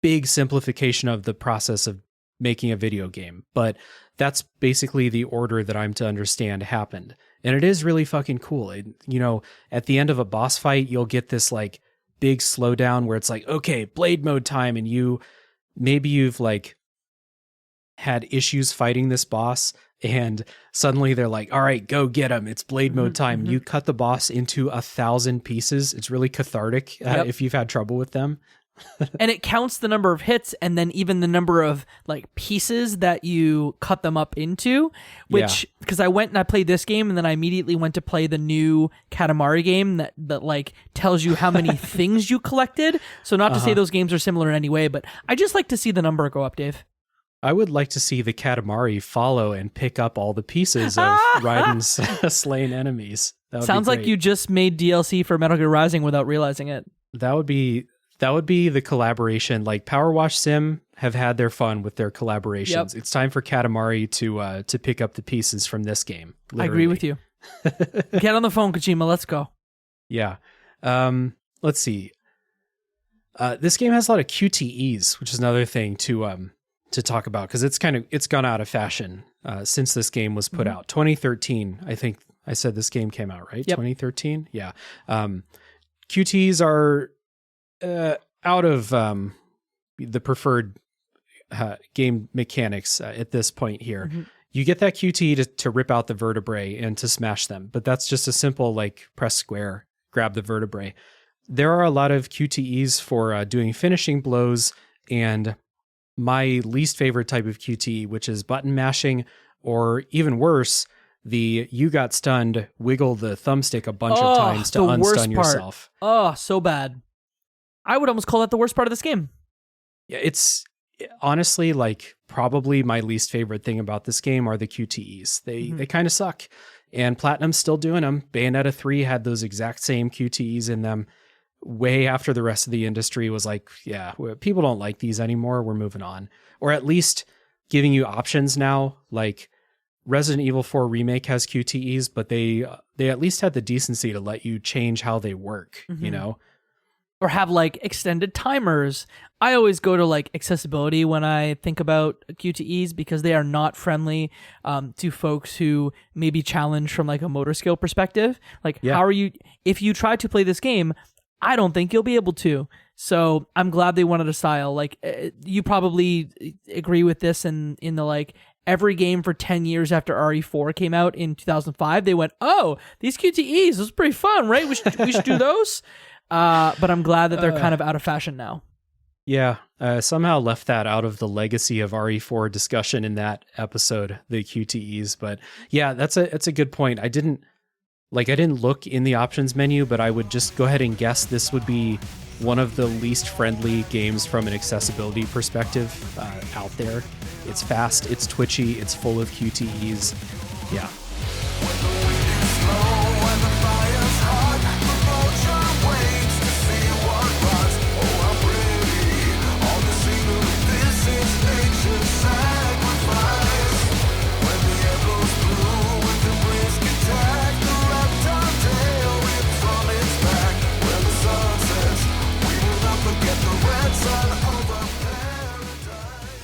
big simplification of the process of making a video game. But that's basically the order that I'm to understand happened. And it is really fucking cool. You know, at the end of a boss fight, you'll get this like big slowdown where it's like, okay, blade mode time. And you've like had issues fighting this boss, and suddenly they're like, all right, go get him. It's blade mode time. You cut the boss into 1,000 pieces. It's really cathartic if you've had trouble with them. And it counts the number of hits and then even the number of like pieces that you cut them up into, which, because I went and I played this game and then I immediately went to play the new Katamari game that like tells you how many things you collected. So not to say those games are similar in any way, but I just like to see the number go up, Dave. I would like to see the Katamari follow and pick up all the pieces of Raiden's slain enemies. Sounds like you just made DLC for Metal Gear Rising without realizing it. That would be the collaboration. Like Power Wash Sim have had their fun with their collaborations. Yep. It's time for Katamari to pick up the pieces from this game. Literally. I agree with you. Get on the phone, Kojima. Let's go. Yeah. Let's see. This game has a lot of QTEs, which is another thing to talk about, because it's gone out of fashion since this game was put out. 2013, I think I said this game came out, right? Yep. 2013? Yeah. QTEs are out of the preferred game mechanics at this point here. You get that QTE to rip out the vertebrae and to smash them, but that's just a simple like press square, grab the vertebrae. There are a lot of QTEs for doing finishing blows, and my least favorite type of QTE, which is button mashing, or even worse, the you got stunned, wiggle the thumbstick a bunch of times to the worst unstun part. yourself. Oh, so bad. I would almost call that the worst part of this game. Yeah, it's honestly like probably my least favorite thing about this game are the QTEs. They kind of suck. And Platinum's still doing them. Bayonetta 3 had those exact same QTEs in them way after the rest of the industry was like, yeah, people don't like these anymore. We're moving on. Or at least giving you options now. Like Resident Evil 4 Remake has QTEs, but they at least had the decency to let you change how they work, you know? Or have like extended timers. I always go to like accessibility when I think about QTEs because they are not friendly to folks who may be challenged from like a motor skill perspective. Like, how are you, if you try to play this game, I don't think you'll be able to. So I'm glad they wanted a style. Like, you probably agree with this in the like, every game for 10 years after RE4 came out in 2005, they went, oh, these QTEs, was pretty fun, right? We should do those. But I'm glad that they're kind of out of fashion now. Yeah, somehow left that out of the legacy of RE4 discussion in that episode, the QTEs. But yeah, that's a good point. I didn't look in the options menu, but I would just go ahead and guess this would be one of the least friendly games from an accessibility perspective out there. It's fast, it's twitchy, it's full of QTEs. Yeah.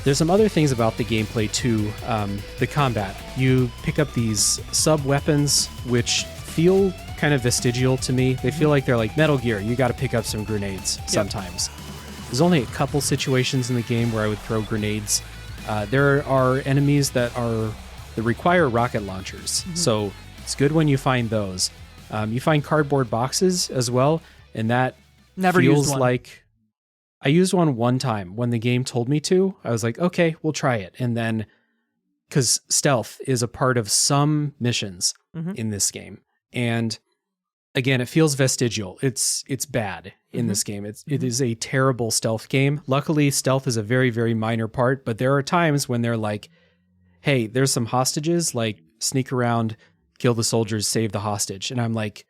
There's some other things about the gameplay too. The combat. You pick up these sub-weapons, which feel kind of vestigial to me. They feel like they're like Metal Gear. You got to pick up some grenades sometimes. There's only a couple situations in the game where I would throw grenades. There are enemies that require rocket launchers. So it's good when you find those. You find cardboard boxes as well, and that Never feels used one. like... I used one time when the game told me to. I was like, okay, we'll try it. And then, because stealth is a part of some missions in this game. And again, it feels vestigial. It's bad in this game. It is a terrible stealth game. Luckily, stealth is a very, very minor part, but there are times when they're like, hey, there's some hostages, like sneak around, kill the soldiers, save the hostage. And I'm like,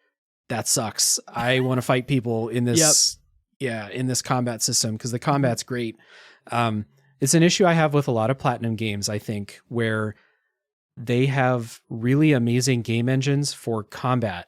that sucks. I want to fight people in this... Yeah, in this combat system, because the combat's great. It's an issue I have with a lot of Platinum games, I think, where they have really amazing game engines for combat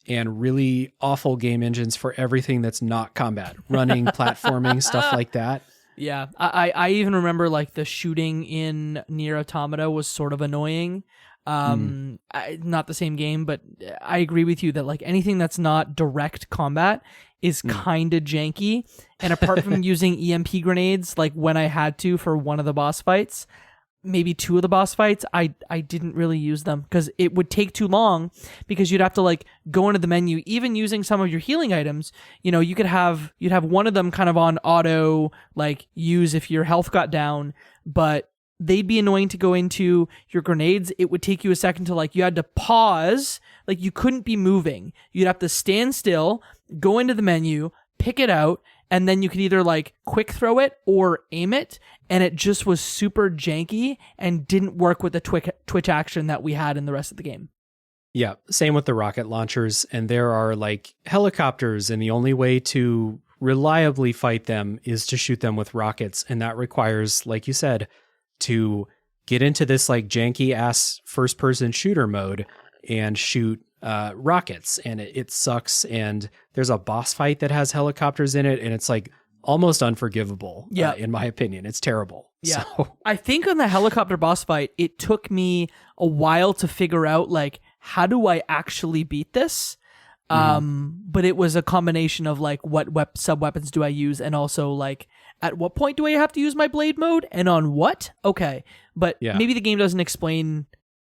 and really awful game engines for everything that's not combat. Running, platforming, stuff like that. Yeah, I even remember like the shooting in Nier Automata was sort of annoying. Not the same game, but I agree with you that like anything that's not direct combat is kind of janky. And apart from using EMP grenades, like when I had to for one of the boss fights, maybe two of the boss fights, I didn't really use them because it would take too long because you'd have to like go into the menu, even using some of your healing items. You know, you'd have one of them kind of on auto, like use if your health got down, but they'd be annoying to go into. Your grenades, it would take you a second to like, you had to pause, like you couldn't be moving. You'd have to stand still, go into the menu, pick it out, and then you could either like quick throw it or aim it. And it just was super janky and didn't work with the twitch action that we had in the rest of the game. Yeah, same with the rocket launchers. And there are like helicopters, and the only way to reliably fight them is to shoot them with rockets. And that requires, like you said, to get into this like janky ass first person shooter mode and shoot rockets, and it sucks. And there's a boss fight that has helicopters in it, and it's like almost unforgivable. In my opinion, it's terrible. Yeah. So. I think on the helicopter boss fight, it took me a while to figure out like, how do I actually beat this? But it was a combination of like, what sub weapons do I use, and also like, at what point do I have to use my blade mode, and on what? Okay. But maybe the game doesn't explain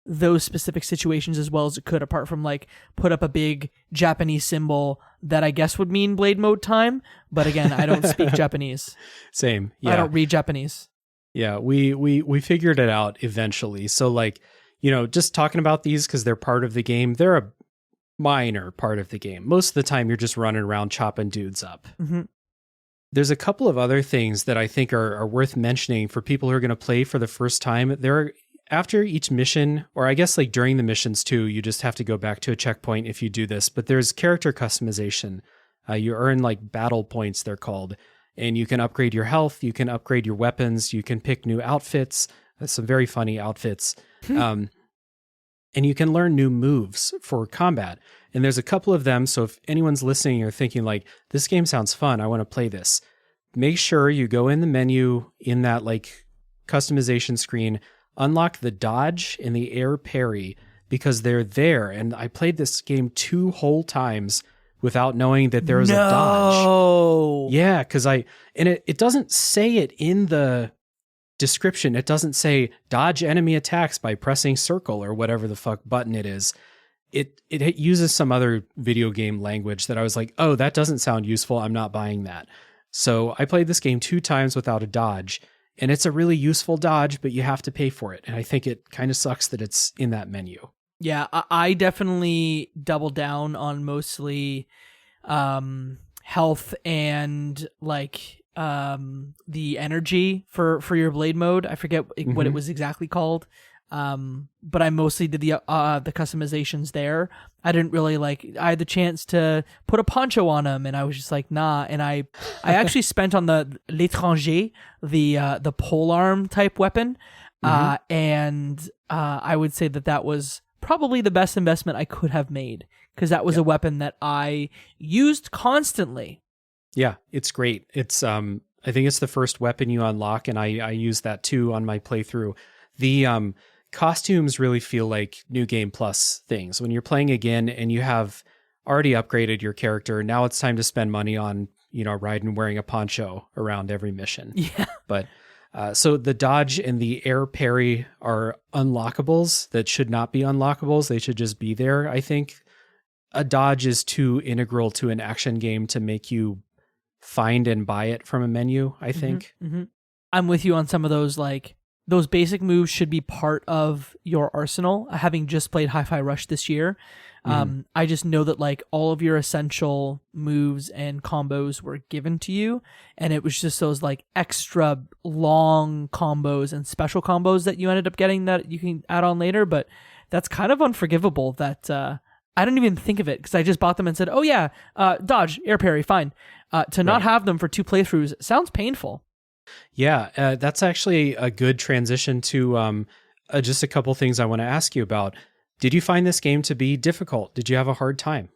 those specific situations as well as it could, apart from like put up a big Japanese symbol that I guess would mean blade mode time. But again, I don't speak Japanese. Same. Yeah. I don't read Japanese. Yeah. We figured it out eventually. So like just talking about these because they're part of the game. They're a minor part of the game. Most of the time, you're just running around chopping dudes up. Mm-hmm. There's a couple of other things that I think are worth mentioning for people who are going to play for the first time. After each mission, or I guess like during the missions too, you just have to go back to a checkpoint if you do this, but there's character customization. You earn like battle points, they're called, and you can upgrade your health, you can upgrade your weapons, you can pick new outfits, some very funny outfits, and you can learn new moves for combat. And there's a couple of them, so if anyone's listening, you're thinking like, this game sounds fun, I want to play this. Make sure you go in the menu in that like customization screen, unlock the dodge and the air parry because they're there. And I played this game 2 whole times without knowing that there was a dodge. Yeah, because it doesn't say it in the description. It doesn't say dodge enemy attacks by pressing circle or whatever the fuck button it is. It uses some other video game language that I was like, oh, that doesn't sound useful. I'm not buying that. So I played this game 2 times without a dodge. And it's a really useful dodge, but you have to pay for it. And I think it kind of sucks that it's in that menu. Yeah, I definitely double down on mostly health and like the energy for your blade mode. I forget what it was exactly called. But I mostly did the customizations there. I didn't really I had the chance to put a poncho on him and I was just like, nah. And I actually spent on the l'étranger, the polearm type weapon. And I would say that was probably the best investment I could have made because that was a weapon that I used constantly. Yeah, it's great. It's, I think it's the first weapon you unlock and I used that too on my playthrough. The, costumes really feel like New Game Plus things. When you're playing again and you have already upgraded your character, now it's time to spend money on, riding wearing a poncho around every mission. Yeah. But so the dodge and the air parry are unlockables that should not be unlockables. They should just be there. I think a dodge is too integral to an action game to make you find and buy it from a menu, I think. I'm with you on some of those, those basic moves should be part of your arsenal. Having just played Hi-Fi Rush this year, I just know that all of your essential moves and combos were given to you, and it was just those extra long combos and special combos that you ended up getting that you can add on later. But that's kind of unforgivable that I didn't even think of it because I just bought them and said, oh yeah, dodge, air parry, fine. To not have them for 2 playthroughs sounds painful. Yeah, that's actually a good transition to just a couple things I want to ask you about. Did you find this game to be difficult? Did you have a hard time?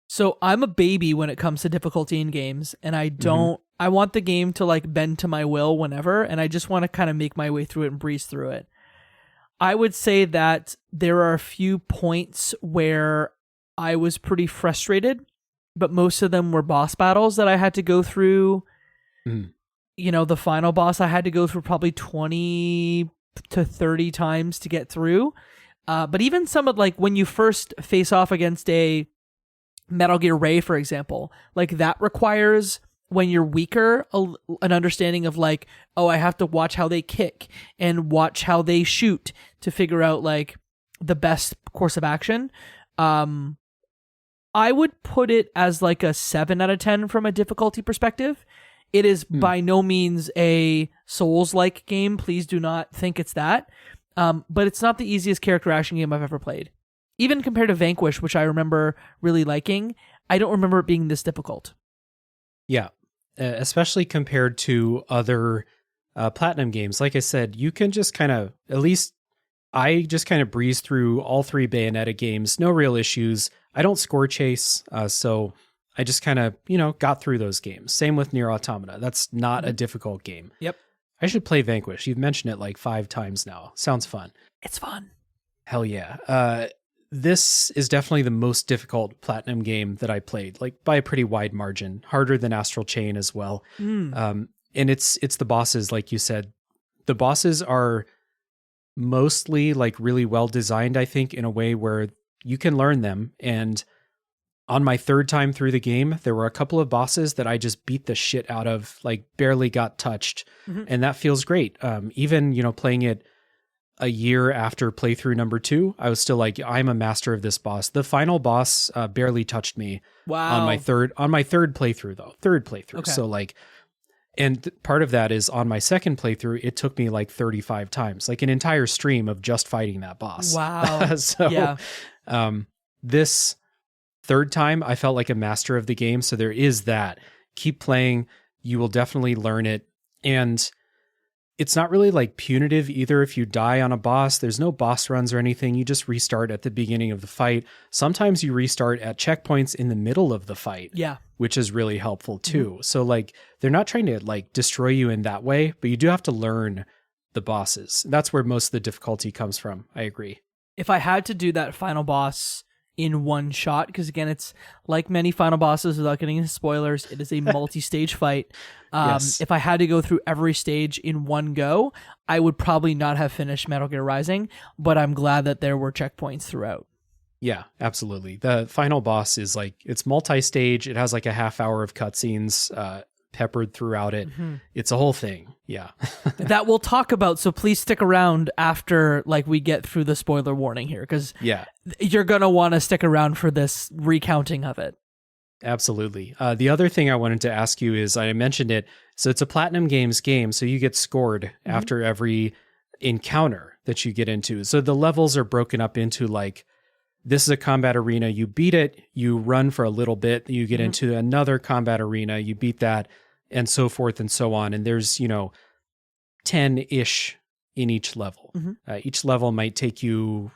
So I'm a baby when it comes to difficulty in games, and I don't. I want the game to bend to my will whenever, and I just want to kind of make my way through it and breeze through it. I would say that there are a few points where I was pretty frustrated, but most of them were boss battles that I had to go through. The final boss I had to go through probably 20 to 30 times to get through. But even some of when you first face off against a Metal Gear Ray, for example, that requires when you're weaker, an understanding of I have to watch how they kick and watch how they shoot to figure out the best course of action. I would put it as a 7 out of 10 from a difficulty perspective. It is by no means a Souls-like game. Please do not think it's that. But it's not the easiest character action game I've ever played. Even compared to Vanquish, which I remember really liking, I don't remember it being this difficult. Yeah, especially compared to other Platinum games. Like I said, you can just kind of, at least I just kind of breeze through all 3 Bayonetta games. No real issues. I don't score chase, so I just kind of, got through those games. Same with Nier Automata. That's not a difficult game. Yep. I should play Vanquish. You've mentioned it 5 times now. Sounds fun. It's fun. Hell yeah. This is definitely the most difficult Platinum game that I played, by a pretty wide margin. Harder than Astral Chain as well. And it's the bosses, like you said. The bosses are mostly really well designed, I think, in a way where you can learn them. And on my 3rd time through the game, there were a couple of bosses that I just beat the shit out of, barely got touched. And that feels great. Even, playing it a year after playthrough number 2, I was still like, I'm a master of this boss. The final boss barely touched me Wow. on my third playthrough though. Third playthrough. Okay. So like, and part of that is on my second playthrough, it took me like 35 times, like an entire stream of just fighting that boss. Wow. So Yeah. This third time, I felt like a master of the game. So there is that. Keep playing. You will definitely learn it. And it's not really like punitive either if you die on a boss. There's no boss runs or anything. You just restart at the beginning of the fight. Sometimes you restart at checkpoints in the middle of the fight. Yeah. Which is really helpful too. So like they're not trying to like destroy you in that way, but you do have to learn the bosses. That's where most of the difficulty comes from. I agree. If I had to do that final boss in one shot, because again, it's like many final bosses, without getting into spoilers, it is a multi-stage fight. Yes. If I had to go through every stage in one go, I would probably not have finished Metal Gear Rising, but I'm glad that there were checkpoints throughout. Yeah, absolutely. The final boss is like, it's multi-stage. It has like a half hour of cutscenes peppered throughout it. It's a whole thing. Yeah. That we'll talk about, so please stick around after like we get through the spoiler warning here, because Yeah, you're going to want to stick around for this recounting of it. absolutely. The other thing I wanted to ask you is, I mentioned it, so it's a Platinum Games game, so you get scored after every encounter that you get into. So the levels are broken up into like, this is a combat arena, you beat it, you run for a little bit, you get into another combat arena, you beat that, and so forth and so on. And there's, 10-ish in each level. Each level might take you,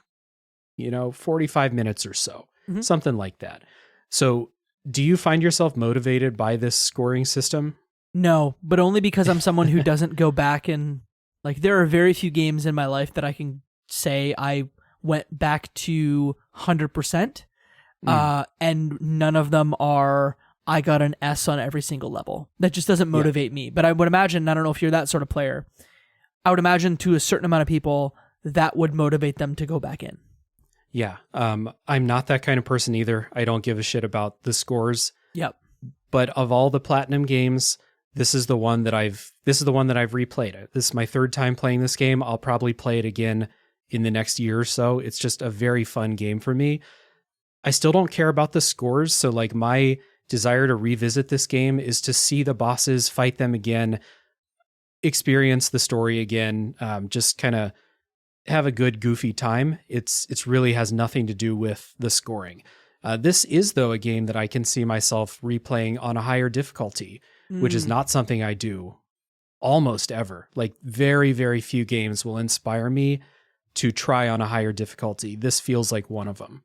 45 minutes or so, something like that. So do you find yourself motivated by this scoring system? No, but only because I'm someone who doesn't go back and like, there are very few games in my life that I can say I went back to 100%, and none of them are, I got an S on every single level. That just doesn't motivate me. But I would imagine, I don't know if you're that sort of player, I would imagine to a certain amount of people, that would motivate them to go back in. Yeah. I'm not that kind of person either. I don't give a shit about the scores. Yep. But of all the Platinum games, this is the one that I've replayed. This is my third time playing this game. I'll probably play it again in the next year or so. It's just a very fun game for me. I still don't care about the scores. So like my desire to revisit this game is to see the bosses, fight them again, experience the story again, just kind of have a good goofy time. It's really has nothing to do with the scoring. This is though a game that I can see myself replaying on a higher difficulty, which is not something I do almost ever. Like very, very few games will inspire me to try on a higher difficulty. This feels like one of them.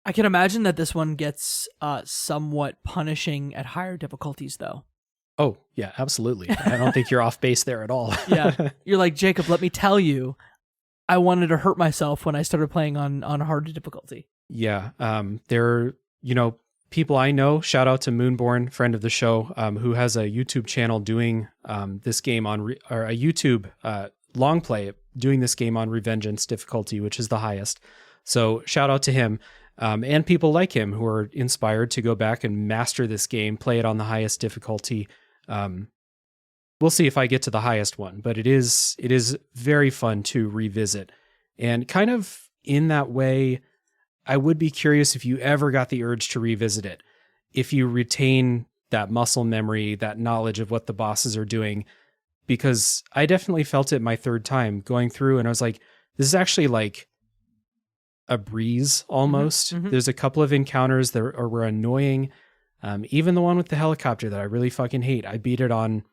I can imagine that this one gets somewhat punishing at higher difficulties, though. Oh, yeah, absolutely. I don't think you're off base there at all. Yeah. You're like, Jacob, let me tell you, I wanted to hurt myself when I started playing on harder difficulty. Yeah. There are, people I know, shout out to Moonborn, friend of the show, who has a YouTube channel doing this game on, or a YouTube long play doing this game on Revengeance difficulty, which is the highest. So shout out to him. And people like him who are inspired to go back and master this game, play it on the highest difficulty. We'll see if I get to the highest one, but it is very fun to revisit. And kind of in that way, I would be curious if you ever got the urge to revisit it. If you retain that muscle memory, that knowledge of what the bosses are doing, because I definitely felt it my third time going through and I was like, this is actually like a breeze almost. There's a couple of encounters that were annoying. Even the one with the helicopter that I really fucking hate. I beat it on,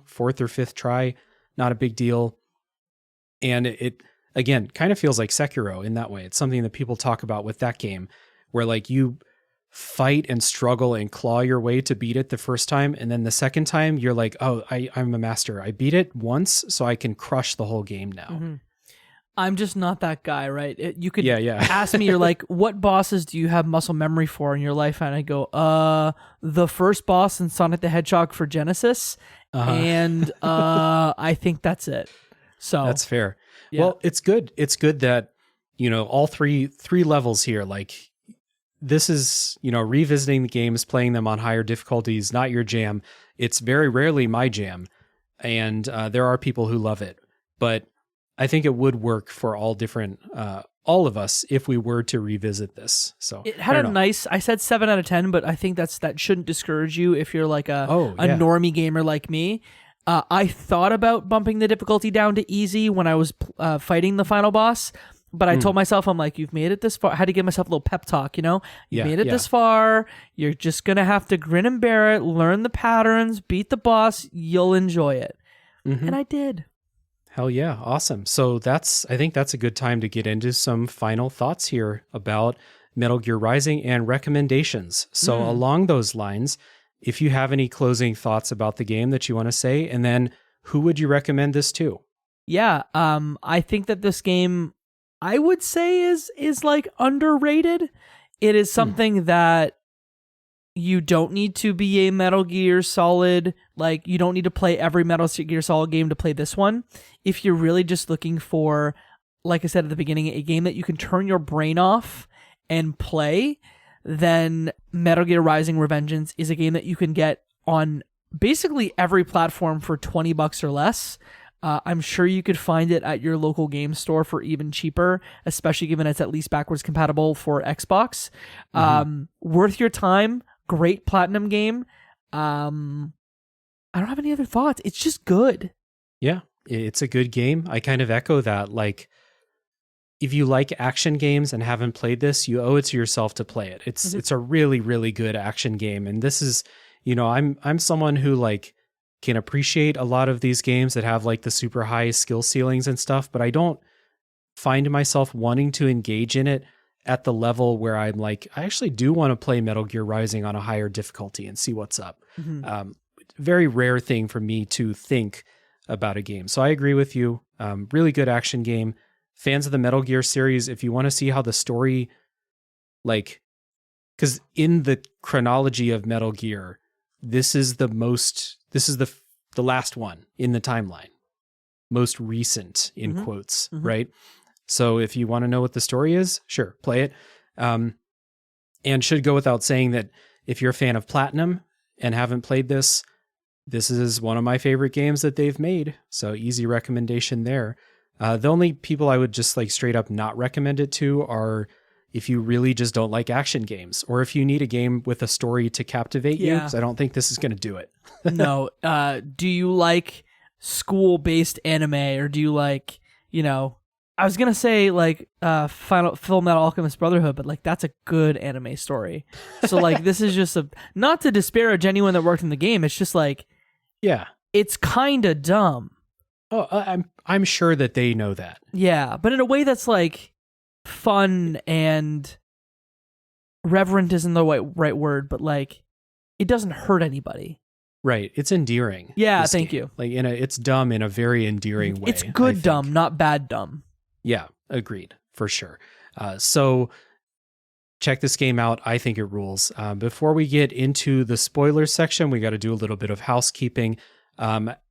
fourth or fifth try. Not a big deal. And it again, kind of feels like Sekiro in that way. It's something that people talk about with that game where like you fight and struggle and claw your way to beat it the first time. And then the second time you're like, oh, I'm a master. I beat it once so I can crush the whole game now. I'm just not that guy, right? You could Yeah. ask me, you're like, what bosses do you have muscle memory for in your life? And I go, the first boss in Sonic the Hedgehog for Genesis. And I think that's it. So that's fair. Yeah. Well, it's good. It's good that, all three levels here, like this is, revisiting the games, playing them on higher difficulties, not your jam. It's very rarely my jam. And there are people who love it, but I think it would work for all different, all of us if we were to revisit this. So It had a nice, I said 7 out of 10, but I think that shouldn't discourage you if you're like a normie gamer like me. I thought about bumping the difficulty down to easy when I was fighting the final boss, but I told myself, I'm like, you've made it this far. I had to give myself a little pep talk, you made it this far. You're just going to have to grin and bear it, learn the patterns, beat the boss. You'll enjoy it. Mm-hmm. And I did. Hell yeah. Awesome. So I think that's a good time to get into some final thoughts here about Metal Gear Rising and recommendations. So along those lines, if you have any closing thoughts about the game that you want to say, and then who would you recommend this to? Yeah. I think that this game, I would say is like underrated. It is something that you don't need to be a Metal Gear Solid, like you don't need to play every Metal Gear Solid game to play this one. If you're really just looking for, like I said at the beginning, a game that you can turn your brain off and play, then Metal Gear Rising Revengeance is a game that you can get on basically every platform for $20 or less. I'm sure you could find it at your local game store for even cheaper, especially given it's at least backwards compatible for Xbox. Worth your time. Great Platinum game. I don't have any other thoughts. It's just good. Yeah, it's a good game. I kind of echo that. Like, if you like action games and haven't played this, you owe it to yourself to play it. It's a really, really good action game. And this is, I'm someone who like can appreciate a lot of these games that have like the super high skill ceilings and stuff, but I don't find myself wanting to engage in it at the level where I'm like, I actually do want to play Metal Gear Rising on a higher difficulty and see what's up. Very rare thing for me to think about a game. So I agree with you. Really good action game. Fans of the Metal Gear series, if you want to see how the story, like, because in the chronology of Metal Gear, this is the last one in the timeline. Most recent, in quotes, right? So if you want to know what the story is, sure, play it. And should go without saying that if you're a fan of Platinum and haven't played this is one of my favorite games that they've made. So easy recommendation there. The only people I would just like straight up not recommend it to are if you really just don't like action games, or if you need a game with a story to captivate you, because I don't think this is going to do it. No. Do you like school-based anime, or do you like, I was gonna say like Full Metal Alchemist Brotherhood, but like that's a good anime story. So like this is just not to disparage anyone that worked in the game. It's just like, it's kind of dumb. Oh, I'm sure that they know that. Yeah, but in a way that's like fun and reverent isn't the right word, but like it doesn't hurt anybody. Right. It's endearing. Yeah, thank you. Like it's dumb in a very endearing way. It's good dumb, not bad dumb. Yeah, agreed, for sure. So check this game out. I think it rules. Before we get into the spoilers section, we got to do a little bit of housekeeping.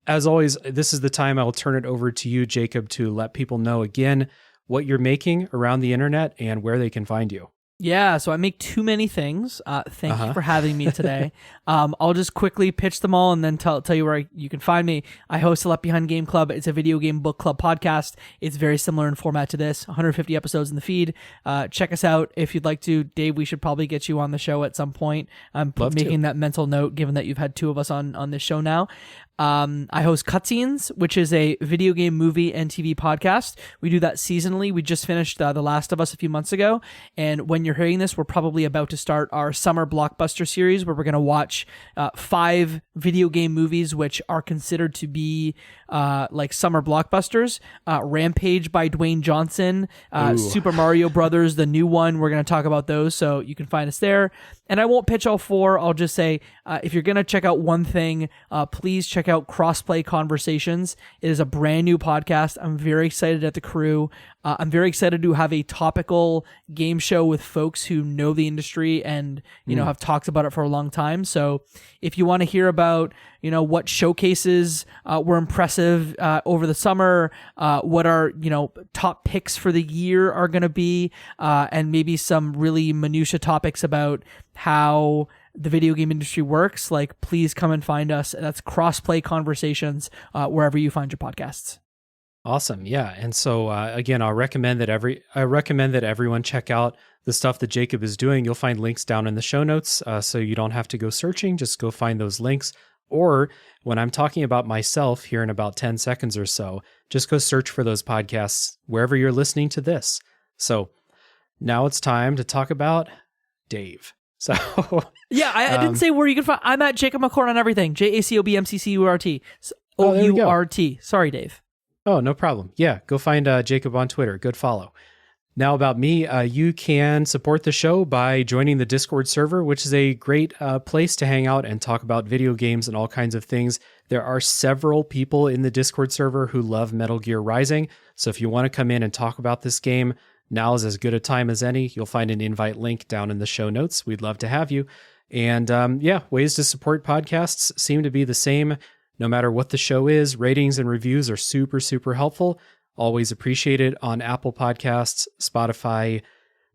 As always, this is the time I'll turn it over to you, Jacob, to let people know again what you're making around the internet and where they can find you. Yeah, so I make too many things. Thank you for having me today. I'll just quickly pitch them all and then tell you where you can find me. I host a Left Behind Game Club. It's a video game book club podcast. It's very similar in format to this. 150 episodes in the feed. Check us out if you'd like to. Dave, we should probably get you on the show at some point. I'm making that mental note, given that you've had two of us on this show now. I host Cutscenes, which is a video game, movie, and TV podcast. We do that seasonally. We just finished The Last of Us a few months ago, and when you're hearing this, we're probably about to start our summer blockbuster series where we're going to watch 5 video game movies which are considered to be like summer blockbusters. Rampage by Dwayne Johnson, Super Mario Brothers, the new one. We're going to talk about those, so you can find us there. And I won't pitch all 4. I'll just say, if you're going to check out one thing, please check out Crossplay Conversations. It is a brand new podcast. I'm very excited at the crew. I'm very excited to have a topical game show with folks who know the industry and, have talked about it for a long time. So if you want to hear about, what showcases were impressive over the summer, what our, top picks for the year are going to be, and maybe some really minutia topics about how the video game industry works, like please come and find us. That's Crossplay Conversations, wherever you find your podcasts. Awesome. Yeah. And so again, I recommend that everyone check out the stuff that Jacob is doing. You'll find links down in the show notes, so you don't have to go searching. Just go find those links. Or when I'm talking about myself here in about 10 seconds or so, just go search for those podcasts wherever you're listening to this. So now it's time to talk about Dave. So yeah, I didn't say where you can find. I'm at Jacob McCourt on everything. JACOBMCCURT. OURT. Sorry, Dave. Oh, no problem. Yeah, go find Jacob on Twitter. Good follow. Now about me, you can support the show by joining the Discord server, which is a great place to hang out and talk about video games and all kinds of things. There are several people in the Discord server who love Metal Gear Rising, so if you want to come in and talk about this game, now is as good a time as any. You'll find an invite link down in the show notes. We'd love to have you. And ways to support podcasts seem to be the same no matter what the show is. Ratings and reviews are super, super helpful. Always appreciated on Apple Podcasts, Spotify,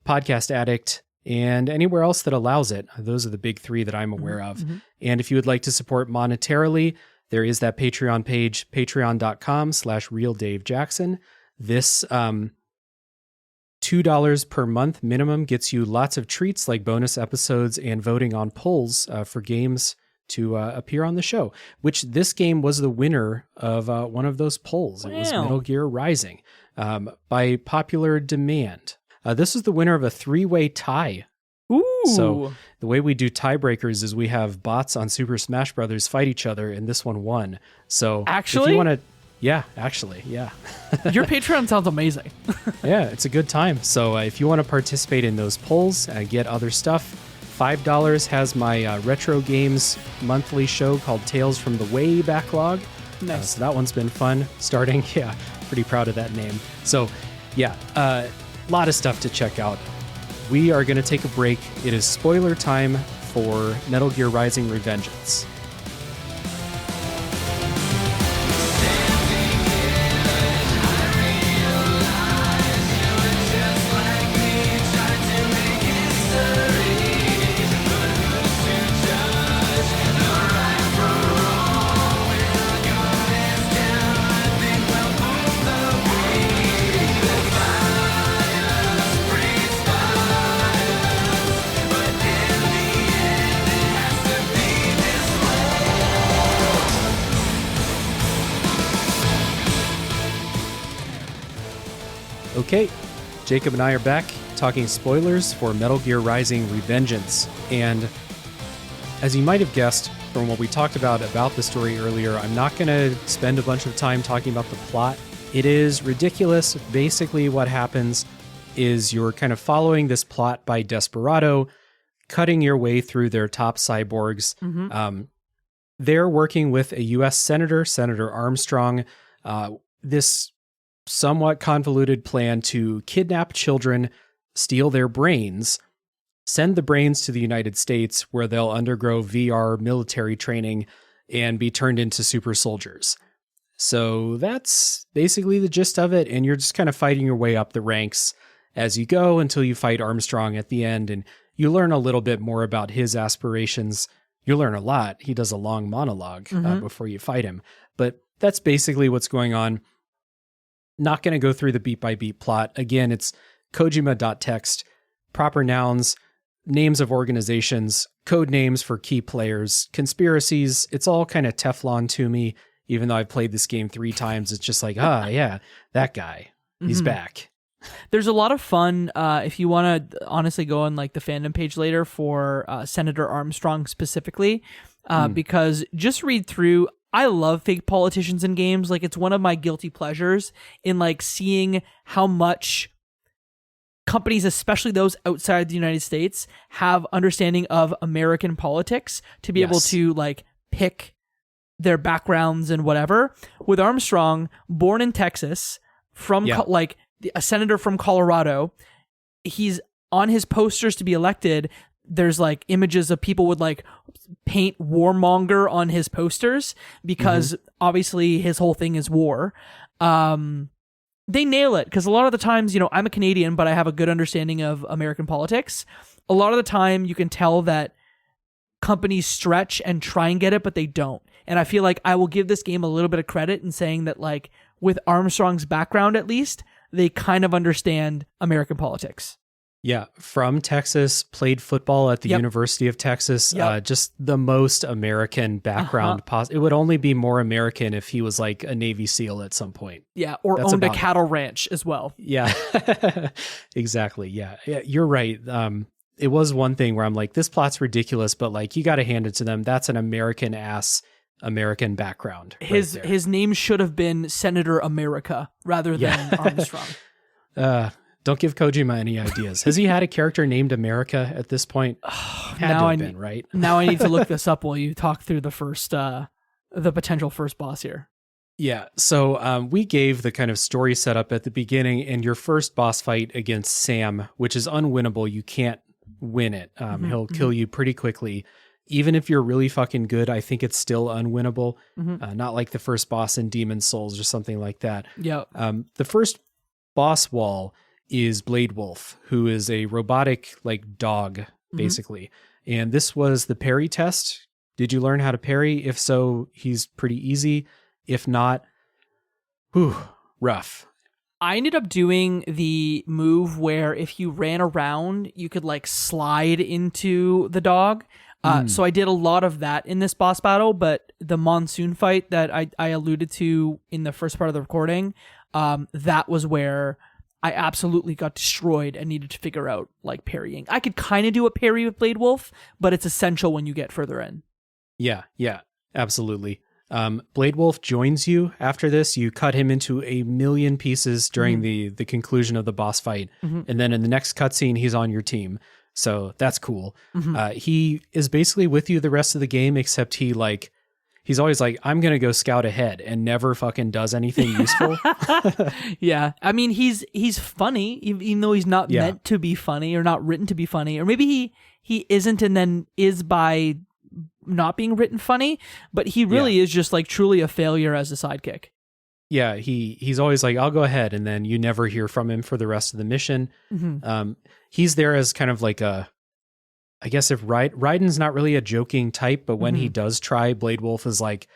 Podcast Addict, and anywhere else that allows it. Those are the big three that I'm aware of. Mm-hmm. And if you would like to support monetarily, there is that Patreon page, patreon.com/realdavejackson. This $2 per month minimum gets you lots of treats like bonus episodes and voting on polls for games to appear on the show, which this game was the winner of one of those polls. Wow. It was Metal Gear Rising by popular demand. This is the winner of a 3-way tie. Ooh. So the way we do tiebreakers is we have bots on Super Smash Brothers fight each other, and this one won. So actually, if you want to, yeah. Your Patreon sounds amazing. Yeah, it's a good time. So if you want to participate in those polls and get other stuff, $5 has my retro games monthly show called Tales from the Way Backlog. Nice. So that one's been fun starting. Yeah, pretty proud of that name. So yeah, a lot of stuff to check out. We are going to take a break. It is spoiler time for Metal Gear Rising: Revengeance. Okay, Jacob and I are back talking spoilers for Metal Gear Rising: Revengeance. And as you might have guessed from what we talked about the story earlier, I'm not going to spend a bunch of time talking about the plot. It is ridiculous. Basically, what happens is you're kind of following this plot by Desperado, cutting your way through their top cyborgs. Mm-hmm. They're working with a U.S. Senator, Senator Armstrong, this somewhat convoluted plan to kidnap children, steal their brains, send the brains to the United States where they'll undergo VR military training and be turned into super soldiers. So that's basically the gist of it, and you're just kind of fighting your way up the ranks as you go until you fight Armstrong at the end, and you learn a little bit more about his aspirations. You learn a lot. He does a long monologue before you fight him, but that's basically what's going on. Not going to go through the beat-by-beat plot. Again, it's Kojima.txt, proper nouns, names of organizations, code names for key players, conspiracies. It's all kind of Teflon to me, even though I've played this game 3 times. It's just like, yeah, that guy, he's back. There's a lot of fun, if you want to honestly go on like the fandom page later for Senator Armstrong specifically, because just read through. I love fake politicians in games. Like, it's one of my guilty pleasures in like seeing how much companies, especially those outside the United States, have understanding of American politics to be able to like pick their backgrounds and whatever. With Armstrong, born in Texas, from like a senator from Colorado, he's on his posters to be elected. There's like images of people would like paint warmonger on his posters because obviously his whole thing is war. They nail it because a lot of the times, you know, I'm a Canadian, but I have a good understanding of American politics. A lot of the time you can tell that companies stretch and try and get it, but they don't. And I feel like I will give this game a little bit of credit in saying that like with Armstrong's background, at least, they kind of understand American politics. Yeah, from Texas, played football at the University of Texas. Just the most American background possible. It would only be more American if he was like a Navy SEAL at some point. Yeah, or That's owned a about cattle ranch as well. Yeah, exactly. Yeah, you're right. It was one thing where I'm like, this plot's ridiculous, but like, you got to hand it to them. That's an American background. His name should have been Senator America rather than Armstrong. Don't give Kojima any ideas. Has he had a character named America at this point? Right? Now I need to look this up while you talk through the potential first boss here. Yeah. So we gave the kind of story setup at the beginning, and your first boss fight against Sam, which is unwinnable. You can't win it. He'll kill you pretty quickly. Even if you're really fucking good, I think it's still unwinnable. Not like the first boss in Demon's Souls or something like that. Yeah. The first boss wall is Blade Wolf, who is a robotic like dog, basically. And this was the parry test. Did you learn how to parry? If so, he's pretty easy. If not, rough. I ended up doing the move where if you ran around, you could like slide into the dog. So I did a lot of that in this boss battle, but the monsoon fight that I alluded to in the first part of the recording, that was where I absolutely got destroyed and needed to figure out like parrying. I could kind of do a parry with Blade Wolf, but it's essential when you get further in. Yeah, absolutely. Blade Wolf joins you after this. You cut him into a million pieces during the conclusion of the boss fight. And then in the next cutscene, he's on your team. So that's cool. He is basically with you the rest of the game, except he's always like, I'm going to go scout ahead, and never fucking does anything useful. Yeah. I mean, he's funny, even though he's not meant to be funny or not written to be funny. Or maybe he isn't and then is by not being written funny, but he really is just like truly a failure as a sidekick. Yeah, he's always like, I'll go ahead, and then you never hear from him for the rest of the mission. He's there as kind of like I guess if Raiden's not really a joking type, but when he does try, Blade Wolf is like,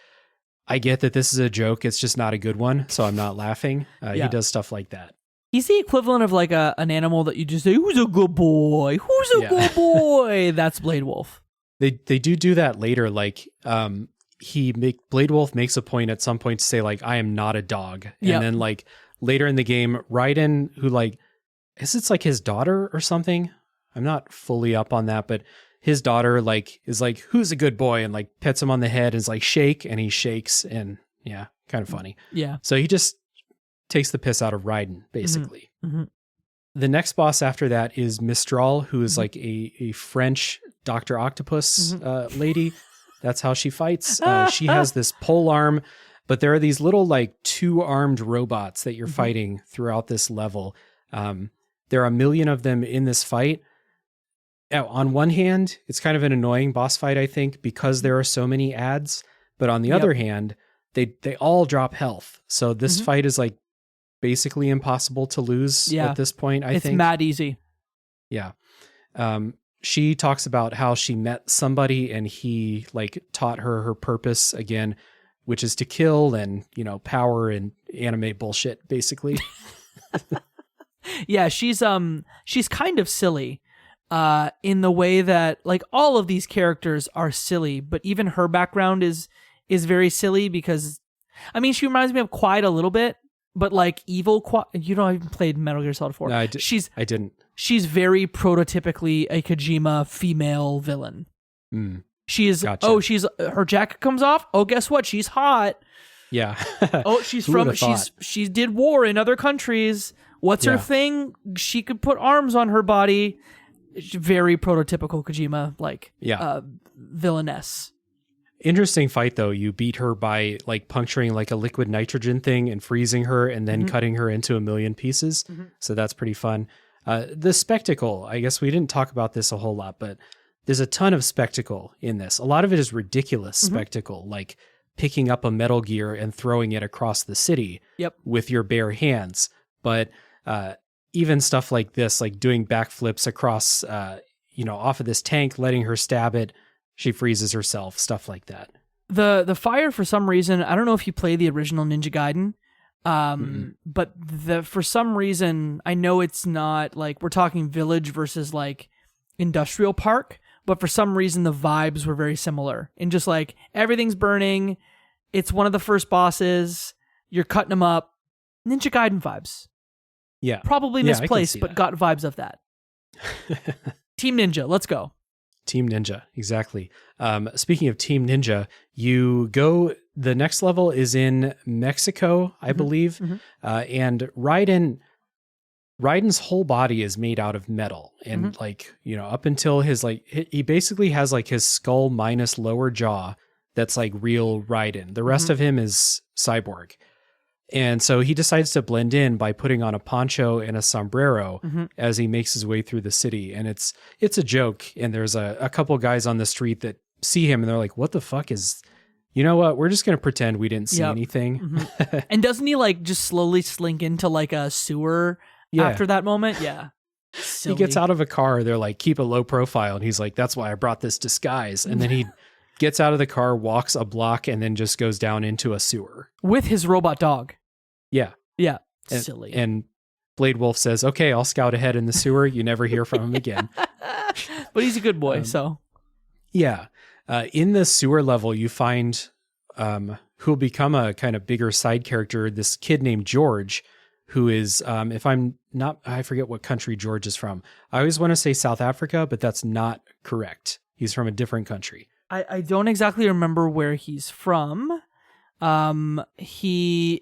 I get that this is a joke, it's just not a good one, so I'm not laughing. He does stuff like that. He's the equivalent of like an animal that you just say, who's a good boy? Who's a good boy? That's Blade Wolf. They do that later, like Blade Wolf makes a point at some point to say like, I am not a dog. And then like later in the game, Raiden, who like, it's like his daughter or something. I'm not fully up on that, but his daughter like is like, who's a good boy? And like pets him on the head and is like, shake, and he shakes, and kind of funny. Yeah. So he just takes the piss out of Raiden, basically. The next boss after that is Mistral, who is like a French Dr. Octopus lady. That's how she fights. She has this pole arm, but there are these little like 2-armed robots that you're fighting throughout this level. There are a million of them in this fight. Now, on one hand, it's kind of an annoying boss fight, I think, because there are so many ads. But on the other hand, they all drop health. So this fight is like basically impossible to lose at this point, I think. It's mad easy. Yeah. She talks about how she met somebody and he like taught her purpose again, which is to kill and, power and anime bullshit, basically. Yeah, she's kind of silly in the way that like all of these characters are silly, but even her background is very silly because, I mean, she reminds me of Quiet a little bit, but like evil Quiet. You know, I haven't played Metal Gear Solid 4. No, I didn't. She's very prototypically a Kojima female villain. She is. Gotcha. Oh, her jacket comes off. Oh, guess what? She's hot. Yeah. Oh, she did war in other countries. What's her thing? She could put arms on her body. Very prototypical Kojima, villainess. Interesting fight though. You beat her by like puncturing like a liquid nitrogen thing and freezing her and then cutting her into a million pieces. So that's pretty fun. The spectacle, I guess we didn't talk about this a whole lot, but there's a ton of spectacle in this. A lot of it is ridiculous spectacle, like picking up a Metal Gear and throwing it across the city with your bare hands. But even stuff like this, like doing backflips across, off of this tank, letting her stab it, she freezes herself, stuff like that. The fire, for some reason, I don't know if you play the original Ninja Gaiden, But for some reason, I know it's not like we're talking village versus like industrial park, but for some reason the vibes were very similar in just like everything's burning. It's one of the first bosses. You're cutting them up. Ninja Gaiden vibes. Yeah. Probably Yeah, I can misplaced, see but that. got vibes of that. Team Ninja, let's go. Team Ninja, exactly. Speaking of Team Ninja, the next level is in Mexico, I believe. And Raiden's whole body is made out of metal. And like, you know, up until his, like, he basically has like his skull minus lower jaw. That's like real Raiden. The rest of him is cyborg. And so he decides to blend in by putting on a poncho and a sombrero as he makes his way through the city. And it's a joke. And there's a couple guys on the street that see him and they're like, what the fuck is, you know what? We're just going to pretend we didn't see anything. And doesn't he like just slowly slink into like a sewer after that moment? Yeah. Silly. He gets out of a car. They're like, keep a low profile. And he's like, that's why I brought this disguise. And then he gets out of the car, walks a block, and then just goes down into a sewer. With his robot dog. Yeah. Yeah. And, Silly. And Blade Wolf says, okay, I'll scout ahead in the sewer. You never hear from him again. But he's a good boy, so. Yeah. In the sewer level, you find who'll become a kind of bigger side character, this kid named George, who is, if I'm not, I forget what country George is from. I always want to say South Africa, but that's not correct. He's from a different country. I don't exactly remember where he's from. He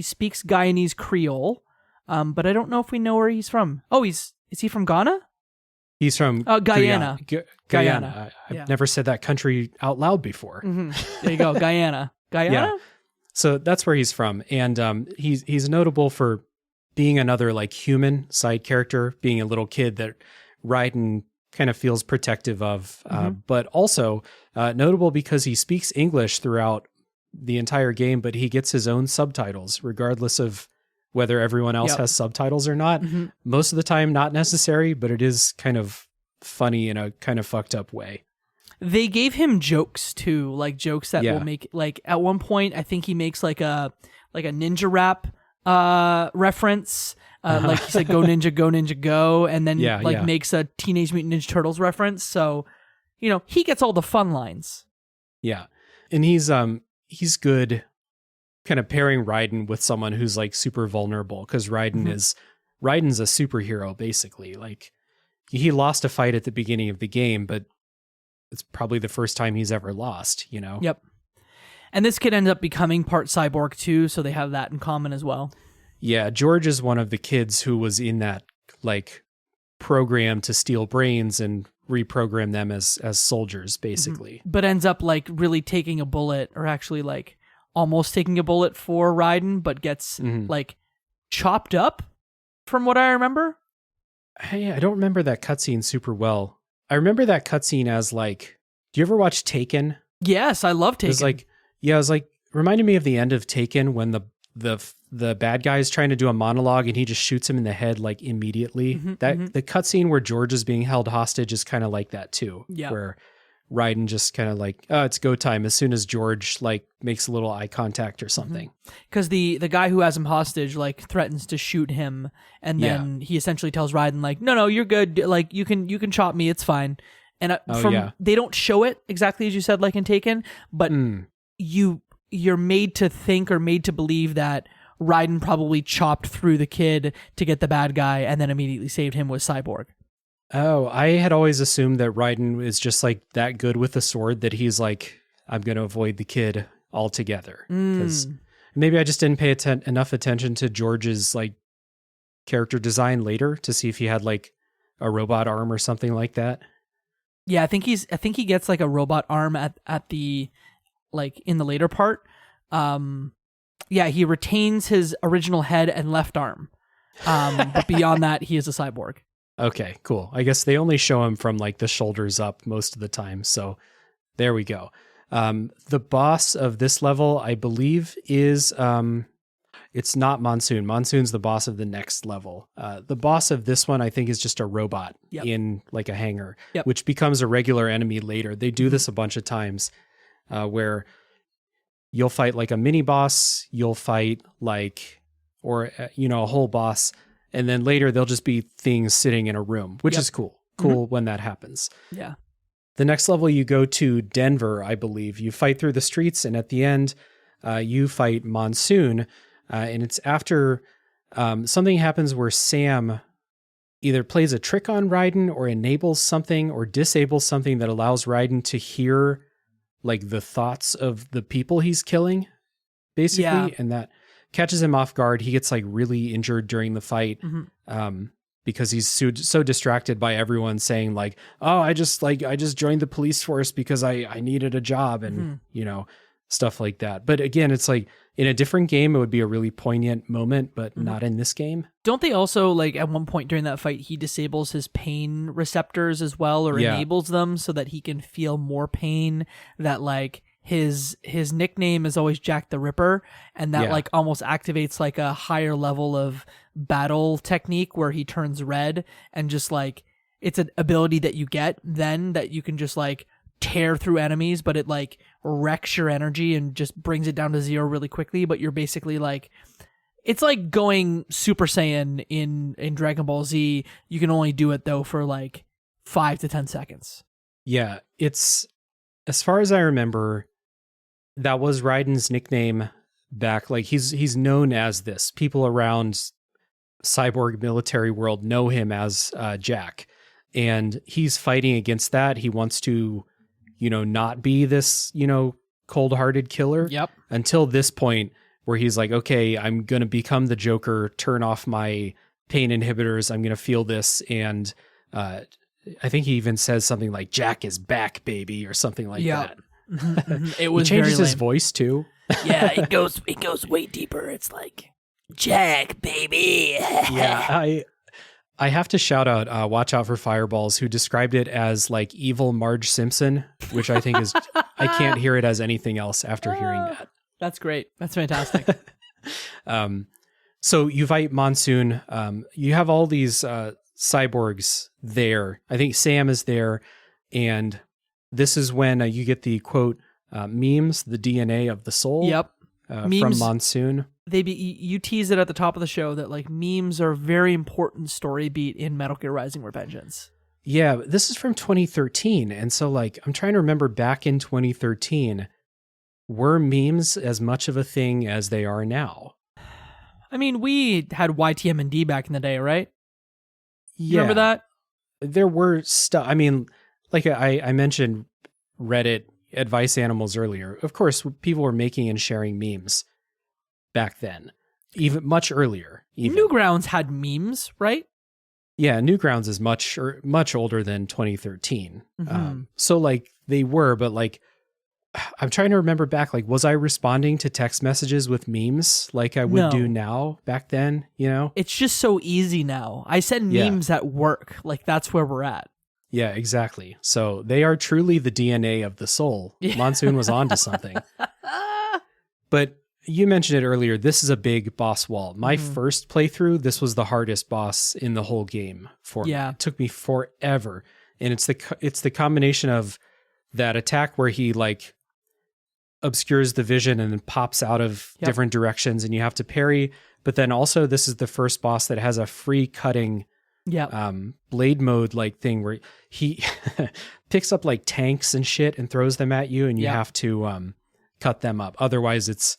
speaks Guyanese Creole, but I don't know if we know where he's from. Oh, is he from Ghana? He's from Guyana. Guyana. I've Yeah. never said that country out loud before. There you go, Guyana. Guyana? Yeah. So that's where he's from. And he's notable for being another like human side character, being a little kid that Raiden kind of feels protective of, but also notable because he speaks English throughout the entire game, but he gets his own subtitles regardless of whether everyone else has subtitles or not. Most of the time, not necessary, but it is kind of funny in a kind of fucked up way. They gave him jokes too, like jokes that will make, like at one point, I think he makes like a ninja rap reference. Like he said, go ninja, go. And then makes a Teenage Mutant Ninja Turtles reference. So, you know, he gets all the fun lines. Yeah. And he's good kind of pairing Raiden with someone who's like super vulnerable. Cause Raiden's a superhero basically. Like he lost a fight at the beginning of the game, but it's probably the first time he's ever lost, you know? Yep. And this kid ends up becoming part cyborg too. So they have that in common as well. Yeah, George is one of the kids who was in that like program to steal brains and reprogram them as soldiers, basically. But ends up like really taking a bullet, or actually like almost taking a bullet for Raiden, but gets like chopped up, from what I remember. Hey, I don't remember that cutscene super well. I remember that cutscene as like, do you ever watch Taken? Yes, I love Taken. It was like reminded me of the end of Taken when the bad guy is trying to do a monologue and he just shoots him in the head like immediately. The cutscene where George is being held hostage is kind of like that too. Yeah. Where Raiden just kind of like, oh, it's go time as soon as George like makes a little eye contact or something. Because the guy who has him hostage like threatens to shoot him, and then he essentially tells Raiden like, no, you're good. Like you can chop me, it's fine. And they don't show it exactly as you said, like in Taken, but you're made to think or made to believe that Raiden probably chopped through the kid to get the bad guy and then immediately saved him with Cyborg. Oh, I had always assumed that Raiden is just like that good with the sword that he's like, I'm going to avoid the kid altogether. Because maybe I just didn't pay enough attention to George's like character design later to see if he had like a robot arm or something like that. Yeah, I think he gets like a robot arm at the like in the later part. Yeah, he retains his original head and left arm. But beyond that, he is a cyborg. Okay, cool. I guess they only show him from like the shoulders up most of the time. So there we go. The boss of this level, I believe, is it's not Monsoon. Monsoon's the boss of the next level. The boss of this one, I think, is just a robot in like a hangar, which becomes a regular enemy later. They do this a bunch of times where you'll fight like a mini boss, you'll fight like, or, a whole boss. And then later there'll just be things sitting in a room, which is cool. Cool when that happens. Yeah. The next level you go to Denver, I believe. You fight through the streets, and at the end, you fight Monsoon. And it's after something happens where Sam either plays a trick on Raiden or enables something or disables something that allows Raiden to hear like the thoughts of the people he's killing, basically. Yeah. And that catches him off guard. He gets like really injured during the fight. Because he's so distracted by everyone saying like, oh, I just joined the police force because I needed a job and, stuff like that. But again, it's like in a different game, it would be a really poignant moment, but not in this game. Don't they also, like, at one point during that fight, he disables his pain receptors as well, or enables them so that he can feel more pain, that like his nickname is always Jack the Ripper, and that like almost activates like a higher level of battle technique where he turns red, and just like it's an ability that you get then that you can just like tear through enemies, but it like wrecks your energy and just brings it down to zero really quickly. But you're basically like, it's like going Super Saiyan in Dragon Ball Z. You can only do it though for like 5 to 10 seconds. Yeah, it's, as far as I remember, that was Raiden's nickname back. Like he's known as this. People around cyborg military world know him as Jack, and he's fighting against that. He wants to, not be this, cold-hearted killer. Yep. Until this point where he's like, okay, I'm going to become the Joker, turn off my pain inhibitors. I'm going to feel this. And I think he even says something like, Jack is back, baby, or something like that. It was he changes very his voice too. Yeah, it goes way deeper. It's like, Jack, baby. Yeah, I have to shout out Watch Out for Fireballs, who described it as like evil Marge Simpson, which I think is, I can't hear it as anything else after hearing that. That's great. That's fantastic. So you fight Monsoon. You have all these cyborgs there. I think Sam is there. And this is when you get the quote, memes, the DNA of the soul. Yep. From Monsoon. You tease it at the top of the show that like memes are a very important story beat in Metal Gear Rising: Revengeance. Yeah, this is from 2013. And so like, I'm trying to remember back in 2013, were memes as much of a thing as they are now? I mean, we had YTM&D back in the day, right? Yeah. Remember that? There were stuff. I mean, like I mentioned Reddit advice animals earlier. Of course, people were making and sharing memes back then, even much earlier. Even. Newgrounds had memes, right? Yeah, Newgrounds is much older than 2013. So like they were, but like I'm trying to remember back. Like, was I responding to text messages with memes like I would do now back then? It's just so easy now. I send memes at work. Like that's where we're at. Yeah, exactly. So they are truly the DNA of the soul. Monsoon was onto something. But you mentioned it earlier. This is a big boss wall. My first playthrough, this was the hardest boss in the whole game for me. It took me forever. And it's the combination of that attack where he like obscures the vision and then pops out of different directions and you have to parry. But then also this is the first boss that has a free cutting blade mode like thing where he picks up like tanks and shit and throws them at you and you have to cut them up. Otherwise it's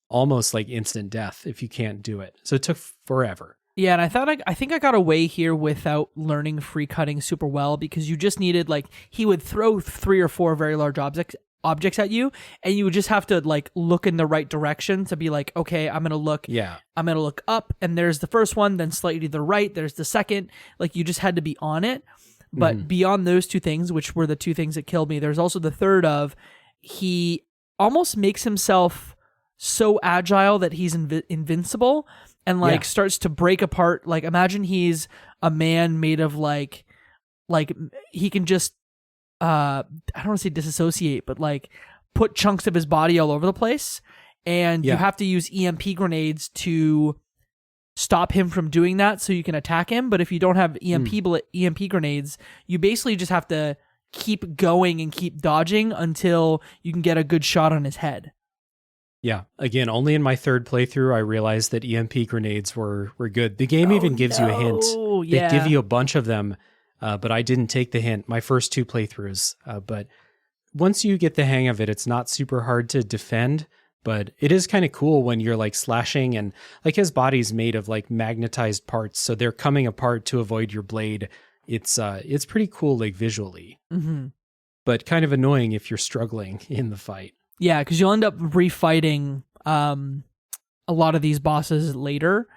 almost like instant death if you can't do it. So it took forever. Yeah, and I think I got away here without learning free cutting super well, because you just needed like he would throw 3 or 4 very large objects at you, and you would just have to like look in the right direction to be like, okay, I'm gonna look up, and there's the first one, then slightly to the right, there's the second. Like you just had to be on it. But beyond those 2 things, which were the 2 things that killed me, there's also the third of he almost makes himself so agile that he's invincible and like starts to break apart. Like imagine he's a man made of like he can just I don't want to say disassociate, but like put chunks of his body all over the place, and you have to use EMP grenades to stop him from doing that so you can attack him. But if you don't have EMP grenades, you basically just have to keep going and keep dodging until you can get a good shot on his head. Yeah. Again, only in my third playthrough I realized that EMP grenades were good. The game even gives you a hint. Yeah. They give you a bunch of them, but I didn't take the hint my first 2 playthroughs. But once you get the hang of it, it's not super hard to defend, but it is kind of cool when you're like slashing and like his body's made of like magnetized parts, so they're coming apart to avoid your blade. It's pretty cool like visually, but kind of annoying if you're struggling in the fight. Yeah, because you'll end up refighting a lot of these bosses later.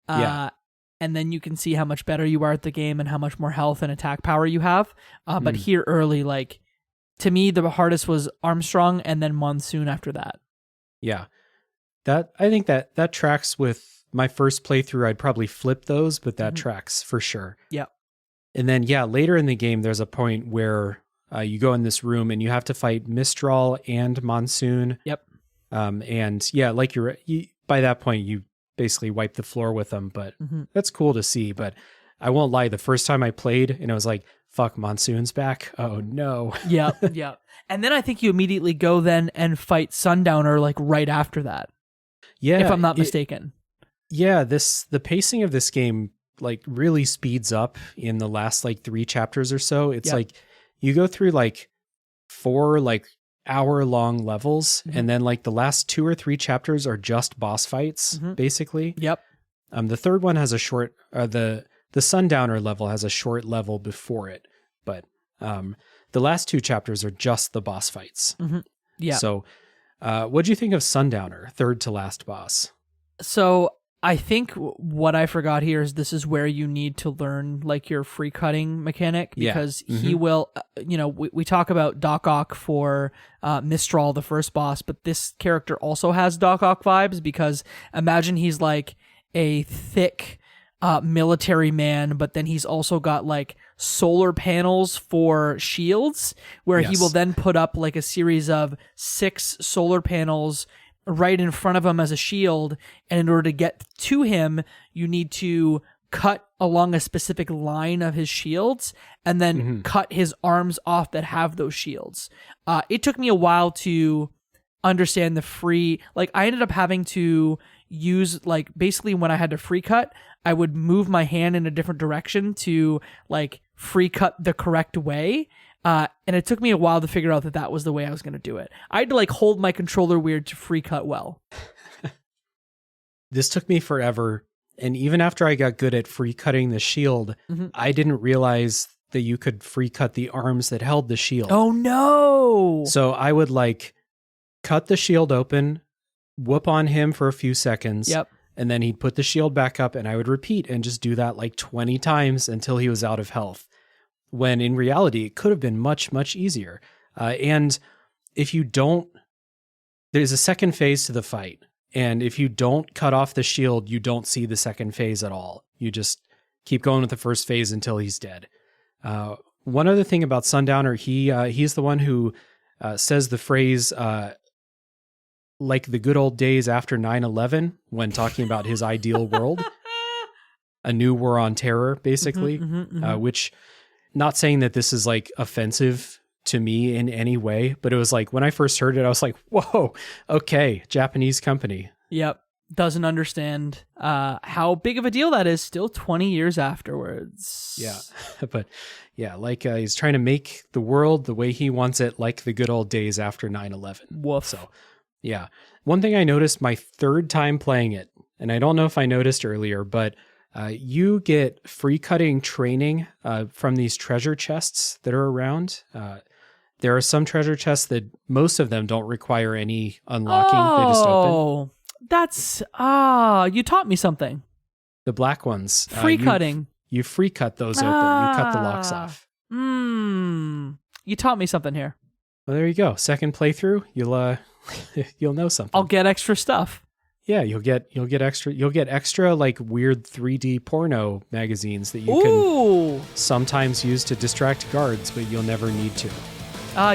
And then you can see how much better you are at the game and how much more health and attack power you have. But here early, like, to me, the hardest was Armstrong and then Monsoon after that. Yeah. I think that tracks with my first playthrough. I'd probably flip those, but that tracks for sure. Yeah. And then, later in the game, there's a point where you go in this room and you have to fight Mistral and Monsoon. Yep. Like you by that point, you basically wipe the floor with them, but that's cool to see. But I won't lie, the first time I played and I was like, fuck, Monsoon's back. Oh no. Yeah. And then I think you immediately go then and fight Sundowner like right after that. Yeah. If I'm not mistaken. The pacing of this game like really speeds up in the last like 3 chapters or so. It's like you go through like 4 like hour-long levels, and then like the last 2 or 3 chapters are just boss fights, basically. Yep. The third one has a short, the Sundowner level has a short level before it, but the last 2 chapters are just the boss fights. Yeah. So, what'd you think of Sundowner, third to last boss? So I think what I forgot here is this is where you need to learn like your free cutting mechanic, because he will, we talk about Doc Ock for Mistral, the first boss, but this character also has Doc Ock vibes, because imagine he's like a thick military man, but then he's also got like solar panels for shields, where he will then put up like a series of 6 solar panels right in front of him as a shield, and in order to get to him, you need to cut along a specific line of his shields and then cut his arms off that have those shields. It took me a while to understand the free, like I ended up having to use like basically when I had to free cut, I would move my hand in a different direction to like free cut the correct way. And it took me a while to figure out that was the way I was going to do it. I had to like hold my controller weird to free cut well. This took me forever. And even after I got good at free cutting the shield, I didn't realize that you could free cut the arms that held the shield. Oh no. So I would like cut the shield open, whoop on him for a few seconds. And then he'd put the shield back up, and I would repeat and just do that like 20 times until he was out of health. When in reality, it could have been much, much easier. And if you don't, there's a second phase to the fight. And if you don't cut off the shield, you don't see the second phase at all. You just keep going with the first phase until he's dead. One other thing about Sundowner, he's the one who says the phrase, like the good old days after 9/11, when talking about his ideal world. A new war on terror, basically, which... Not saying that this is like offensive to me in any way, but it was like when I first heard it, I was like, whoa, okay, Japanese company. Yep. Doesn't understand how big of a deal that is still 20 years afterwards. Yeah. But yeah, like he's trying to make the world the way he wants it, like the good old days after 9/11. Woof. So yeah. One thing I noticed my third time playing it, and I don't know if I noticed earlier, but you get free cutting training from these treasure chests that are around. There are some treasure chests that most of them don't require any unlocking. They just open. Oh, that's you taught me something. The black ones. Free cutting. You free cut those open. You cut the locks off. You taught me something here. Well, there you go. Second playthrough, you'll know something. I'll get extra stuff. Yeah, you'll get extra like weird 3D porno magazines that you can sometimes use to distract guards, but you'll never need to.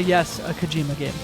Yes, a Kojima game.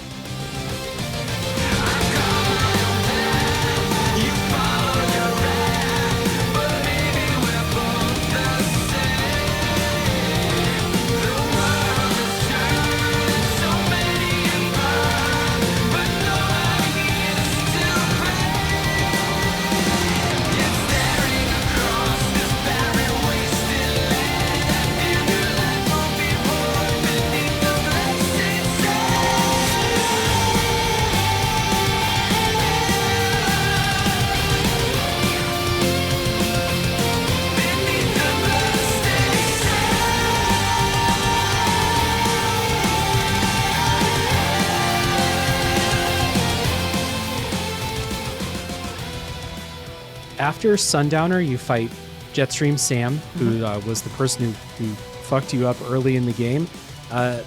after Sundowner, you fight Jetstream Sam, who was the person who fucked you up early in the game.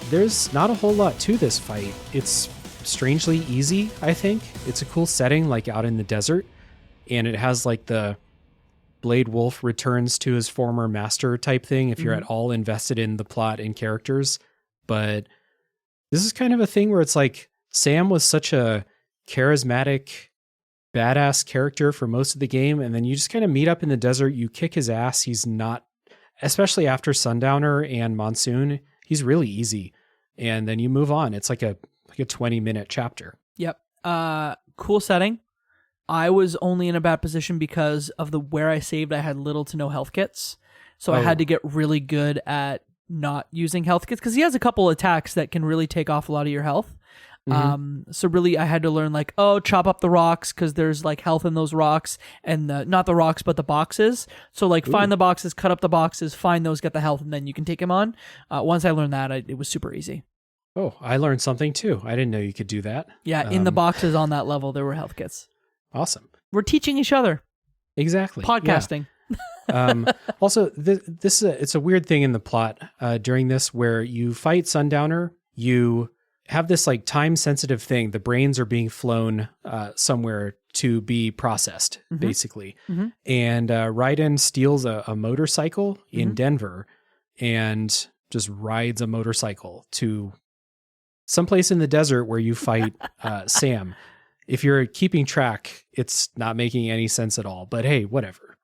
There's not a whole lot to this fight. It's strangely easy, I think. It's a cool setting, like out in the desert, and it has like the Blade Wolf returns to his former master type thing if you're at all invested in the plot and characters. But this is kind of a thing where it's like Sam was such a charismatic, badass character for most of the game, and then you just kind of meet up in the desert, you kick his ass. He's not, especially after Sundowner and Monsoon, he's really easy. And then you move on. It's like a 20-minute chapter. Yep. Cool setting. I was only in a bad position because of where I saved, I had little to no health kits. So I had to get really good at not using health kits because he has a couple attacks that can really take off a lot of your health. So really I had to learn like, chop up the rocks because there's like health in those rocks, and not the rocks, but the boxes. So like find the boxes, cut up the boxes, find those, get the health, and then you can take him on. Once I learned that, it was super easy. Oh, I learned something too. I didn't know you could do that. Yeah, in the boxes on that level, there were health kits. Awesome. We're teaching each other. Exactly. Podcasting. Yeah. Also, this it's a weird thing in the plot during this where you fight Sundowner. You have this like time-sensitive thing. The brains are being flown somewhere to be processed, basically. And Raiden steals a motorcycle in Denver and just rides a motorcycle to someplace in the desert where you fight Sam. If you're keeping track, it's not making any sense at all, but hey, whatever.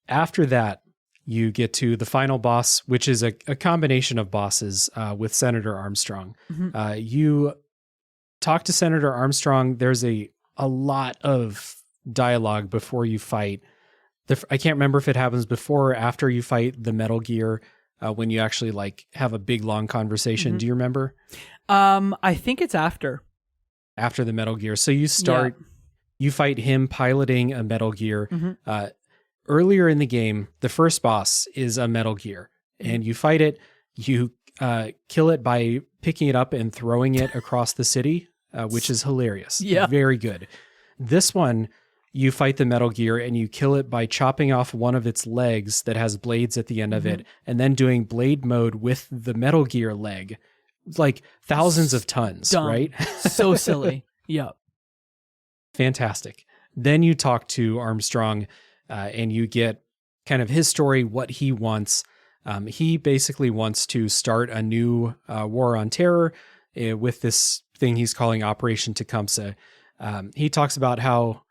After that, you get to the final boss, which is a combination of bosses with Senator Armstrong. You talk to Senator Armstrong. There's a lot of dialogue before you fight. I can't remember if it happens before or after you fight the Metal Gear, when you actually like have a big long conversation. Do you remember? I think it's after the Metal Gear. So you start, you fight him piloting a Metal Gear. Earlier in the game, the first boss is a Metal Gear, and you fight it. You kill it by picking it up and throwing it across the city, which is hilarious. Yeah. Very good. This one, you fight the Metal Gear and you kill it by chopping off one of its legs that has blades at the end of it, and then doing blade mode with the Metal Gear leg. Like thousands of tons, Dumb. right? So silly. Yep. Fantastic. Then you talk to Armstrong and you get kind of his story, what he wants. He basically wants to start a new war on terror with this thing he's calling Operation Tecumseh. He talks about how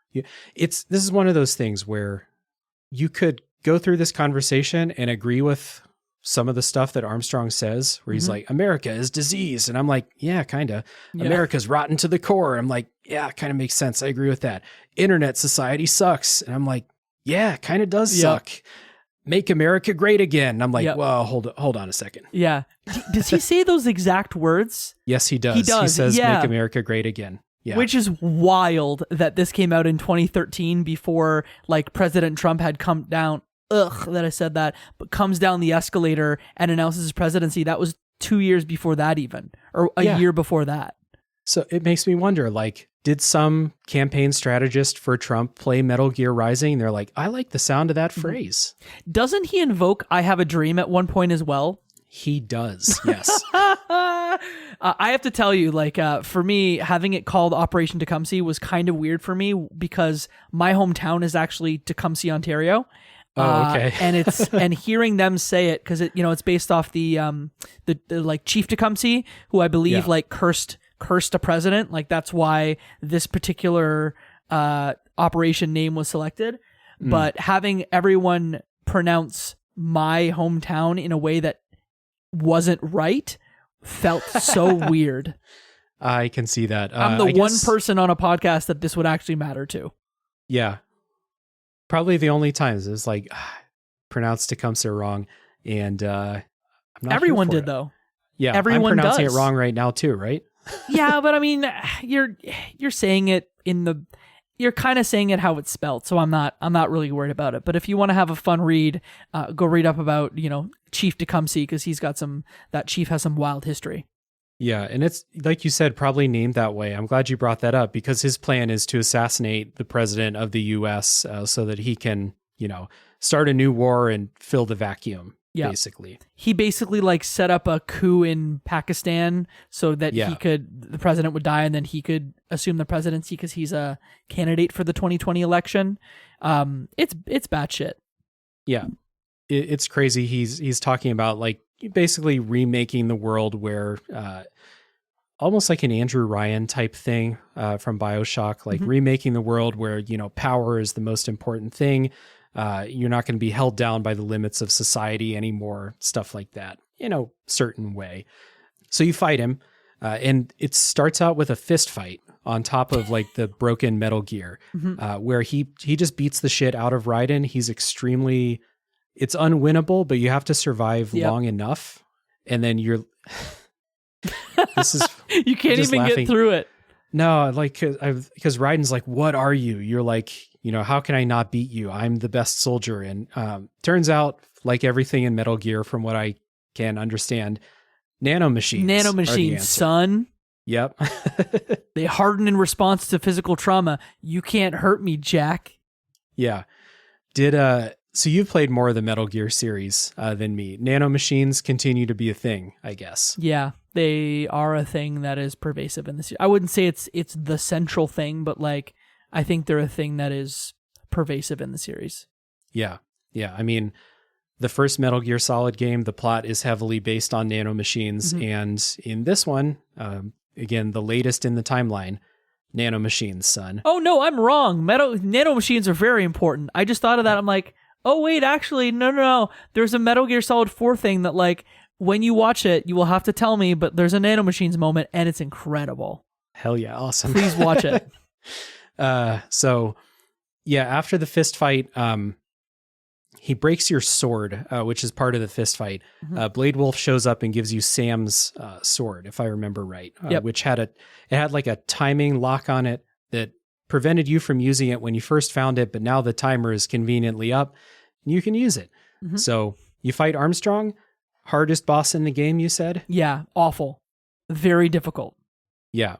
this is one of those things where you could go through this conversation and agree with some of the stuff that Armstrong says, where he's like, America is diseased. And I'm like, yeah, kind of. Yeah. America's rotten to the core. I'm like, yeah, kind of makes sense. I agree with that. Internet society sucks. And I'm like, yeah, kind of does suck. Make America great again. And I'm like, well, hold on a second. Yeah. Does he say those exact words? Yes, he does. He says, make America great again. Yeah. Which is wild that this came out in 2013 before like President Trump had come down. That I said that, but comes down the escalator and announces his presidency. That was 2 years before that even, or a year before that. So it makes me wonder, like, did some campaign strategist for Trump play Metal Gear Rising? They're like, I like the sound of that phrase. Doesn't he invoke I Have a Dream at one point as well? He does, yes. I have to tell you, like, for me, having it called Operation Tecumseh was kind of weird for me because my hometown is actually Tecumseh, Ontario. Oh, okay. and hearing them say it, because it's based off the like Chief Tecumseh, who I believe like cursed a president. Like that's why this particular operation name was selected. But having everyone pronounce my hometown in a way that wasn't right felt so weird. I can see that. I'm the one person on a podcast that this would actually matter to. Yeah. Probably the only times it's like pronounced Tecumseh wrong, and I'm not. Everyone did though. Yeah, everyone I'm pronouncing does. it wrong right now too, right? Yeah, but I mean, you're saying it you're kind of saying it how it's spelled, so I'm not really worried about it. But if you want to have a fun read, go read up about Chief Tecumseh because he's got that chief has some wild history. Yeah, and it's, like you said, probably named that way. I'm glad you brought that up because his plan is to assassinate the president of the U.S. So that he can, start a new war and fill the vacuum, basically. He basically like set up a coup in Pakistan so that the president would die and then he could assume the presidency because he's a candidate for the 2020 election. It's batshit. Yeah, it's crazy. He's talking about like basically remaking the world where almost like an Andrew Ryan type thing from BioShock, like remaking the world where, power is the most important thing. You're not going to be held down by the limits of society anymore, stuff like that, certain way. So you fight him and it starts out with a fist fight on top of like the broken Metal Gear where he just beats the shit out of Raiden. He's it's unwinnable, but you have to survive long enough. And then this is, you can't even get through it. No, like, because Raiden's like, what are you? You're like, how can I not beat you? I'm the best soldier. And turns out, like everything in Metal Gear, from what I can understand, nanomachines. Nanomachines, son. Yep. They harden in response to physical trauma. You can't hurt me, Jack. Yeah. So you've played more of the Metal Gear series than me. Nanomachines continue to be a thing, I guess. Yeah, they are a thing that is pervasive in this. I wouldn't say it's the central thing, but like I think they're a thing that is pervasive in the series. Yeah. I mean, the first Metal Gear Solid game, the plot is heavily based on nanomachines, and in this one, again, the latest in the timeline, nanomachines, son. Oh no, I'm wrong. Nanomachines are very important. I just thought of that. I'm like, oh wait, actually, no. There's a Metal Gear Solid 4 thing that like when you watch it, you will have to tell me, but there's a nanomachines moment and it's incredible. Hell yeah, awesome. Please watch it. So yeah, after the fist fight, he breaks your sword, which is part of the fist fight. Blade Wolf shows up and gives you Sam's sword, if I remember right, which had like a timing lock on it that prevented you from using it when you first found it, but now the timer is conveniently up and you can use it. So you fight Armstrong, hardest boss in the game, you said? Yeah, awful. Very difficult. Yeah.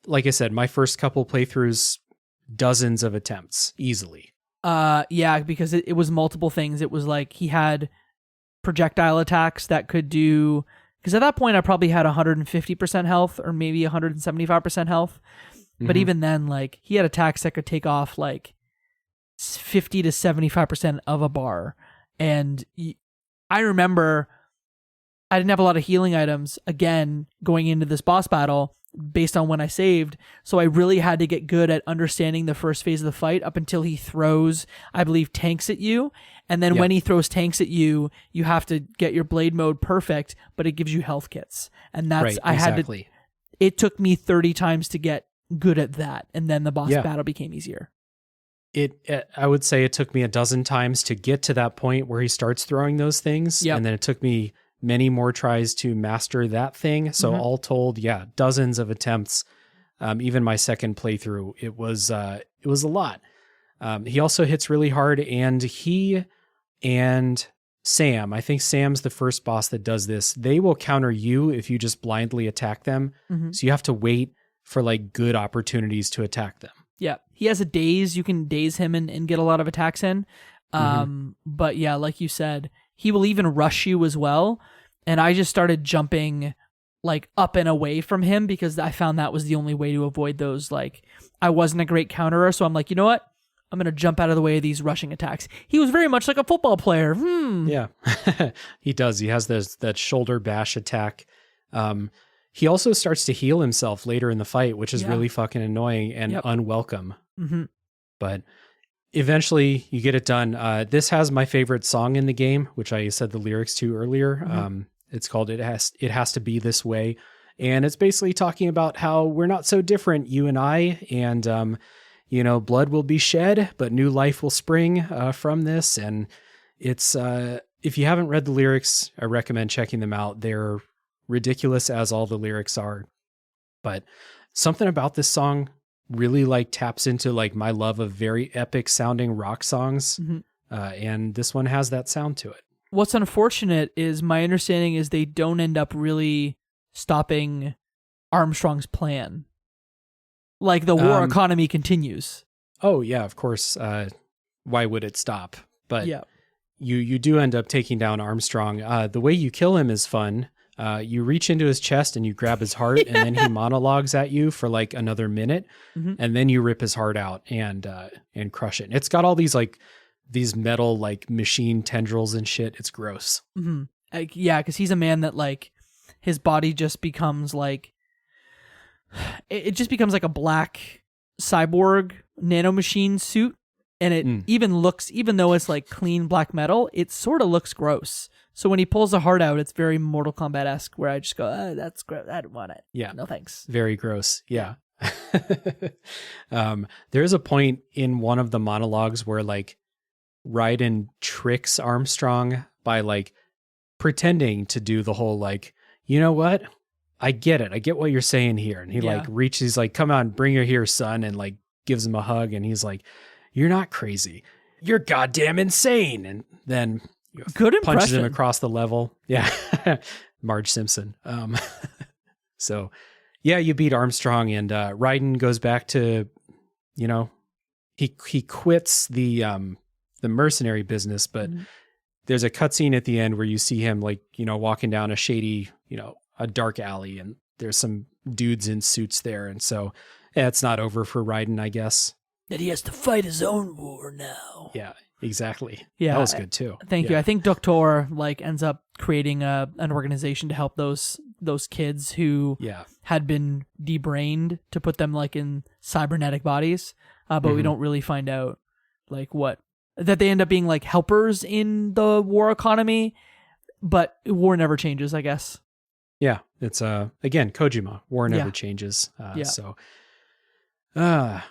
Like I said, my first couple playthroughs, dozens of attempts, easily. Yeah, because it was multiple things. It was like he had projectile attacks that could do, because at that point I probably had 150% health or maybe 175% health. But even then, like, he had attacks that could take off like 50 to 75% of a bar. And I remember I didn't have a lot of healing items, again, going into this boss battle based on when I saved. So I really had to get good at understanding the first phase of the fight up until he throws, I believe, tanks at you. And then when he throws tanks at you, you have to get your blade mode perfect, but it gives you health kits. And that's, it took me 30 times to get good at that, and then the boss battle became easier. I would say it took me a dozen times to get to that point where he starts throwing those things, and then it took me many more tries to master that thing. So all told, dozens of attempts. Even my second playthrough, it was a lot. He also hits really hard, and he and Sam, I think Sam's the first boss that does this. They will counter you if you just blindly attack them. So you have to wait for like good opportunities to attack them. Yeah. He has a daze. You can daze him and get a lot of attacks in. But yeah, like you said, he will even rush you as well. And I just started jumping like up and away from him because I found that was the only way to avoid those. Like I wasn't a great counterer. So I'm like, you know what? I'm going to jump out of the way of these rushing attacks. He was very much like a football player. Yeah, he does. He has that shoulder bash attack. He also starts to heal himself later in the fight, which is really fucking annoying and unwelcome. But eventually you get it done. This has my favorite song in the game, which I said the lyrics to earlier. It's called It Has to Be This Way. And it's basically talking about how we're not so different, you and I, and, blood will be shed, but new life will spring from this. And it's, if you haven't read the lyrics, I recommend checking them out. They're ridiculous as all the lyrics are, but something about this song really like taps into like my love of very epic sounding rock songs. And this one has that sound to it. What's unfortunate is my understanding is they don't end up really stopping Armstrong's plan? Like the war economy continues. Oh yeah, of course. Why would it stop? But Yeah. you do end up taking down Armstrong. The way you kill him is fun. You reach into his chest and you grab his heart, and then he monologues at you for like another minute, and then you rip his heart out and crush it. And it's got all these like these metal like machine tendrils and shit. It's gross. Yeah, because he's a man that like his body just becomes like it just becomes like a black cyborg nanomachine suit, and it even looks, even though it's like clean black metal, it sort of looks gross. So when he pulls the heart out, it's very Mortal Kombat-esque, where I just go, oh, that's gross. I don't want it. Yeah. No thanks. Very gross. Yeah. There's a point in one of the monologues where like Raiden tricks Armstrong by like pretending to do the whole like, you know what? I get it. I get what you're saying here. And he like reaches, he's like, come on, bring her here, son. And like gives him a hug. And he's like, you're not crazy. You're goddamn insane. And then Good impression. Punches him across the level. Yeah. Marge Simpson. So yeah, you beat Armstrong, and Raiden goes back to, you know, he quits the mercenary business, but there's a cutscene at the end where you see him like, you know, walking down a shady, you know, a dark alley, and there's some dudes in suits there. And so it's not over for Raiden, I guess. That he has to fight his own war now. Yeah. Exactly. Yeah, that was good too. Thank you. I think Doctor like ends up creating an organization to help those kids who had been debrained, to put them like in cybernetic bodies, but we don't really find out like what, that they end up being like helpers in the war economy, but war never changes, I guess. Yeah, it's again Kojima. War never changes. So, I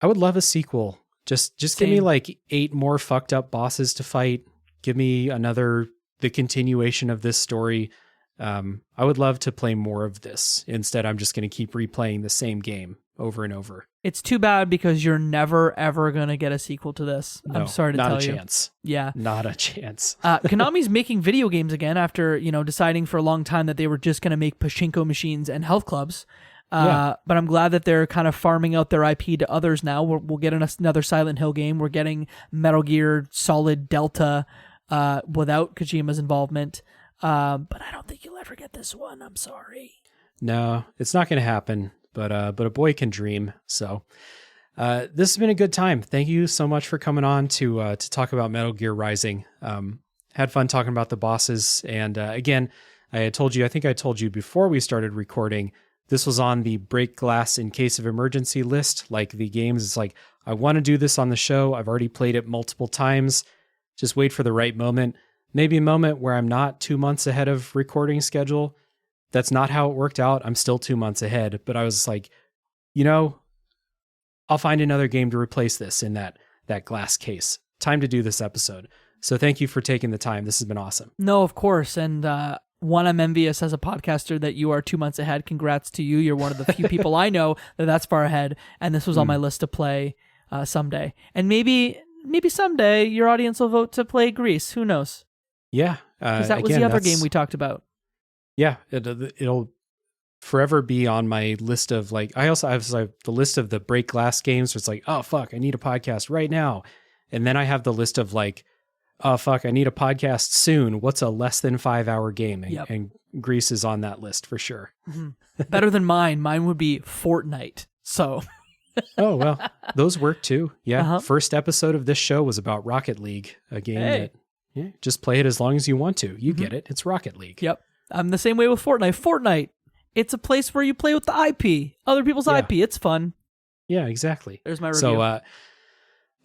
would love a sequel. Just give me like 8 more fucked up bosses to fight. Give me the continuation of this story. I would love to play more of this. Instead, I'm just going to keep replaying the same game over and over. It's too bad, because you're never, ever going to get a sequel to this. No, I'm sorry to tell you. Not a chance. Yeah. Not a chance. Konami's making video games again after, you know, deciding for a long time that they were just going to make pachinko machines and health clubs. But I'm glad that they're kind of farming out their IP to others now. We'll get another Silent Hill game. We're getting Metal Gear Solid Delta without Kojima's involvement. But I don't think you'll ever get this one. I'm sorry. No, it's not going to happen. But a boy can dream. So this has been a good time. Thank you so much for coming on to talk about Metal Gear Rising. Had fun talking about the bosses. And again, I think I told you before we started recording, this was on the break glass in case of emergency list. Like the games, it's like, I want to do this on the show. I've already played it multiple times. Just wait for the right moment. Maybe a moment where I'm not 2 months ahead of recording schedule. That's not how it worked out. I'm still 2 months ahead, but I was like, you know, I'll find another game to replace this in that glass case. Time to do this episode. So thank you for taking the time. This has been awesome. No, of course. And one, I'm envious as a podcaster that you are 2 months ahead. Congrats to you. You're one of the few people I know that's far ahead. And this was on my list to play someday. And maybe someday your audience will vote to play Grease. Who knows? Yeah. Because that was the other game we talked about. Yeah. It'll forever be on my list of like, I also have like the list of the break glass games where it's like, oh, fuck, I need a podcast right now. And then I have the list of like, oh, fuck, I need a podcast soon. What's a less than 5 hour game? And Grease is on that list for sure. Better than mine. Mine would be Fortnite. So. Oh, well, those work too. Yeah. First episode of this show was about Rocket League, a game that just play it as long as you want to. You get it. It's Rocket League. Yep. I'm the same way with Fortnite. Fortnite, it's a place where you play with the IP, other people's IP. It's fun. Yeah, exactly. There's my review. So,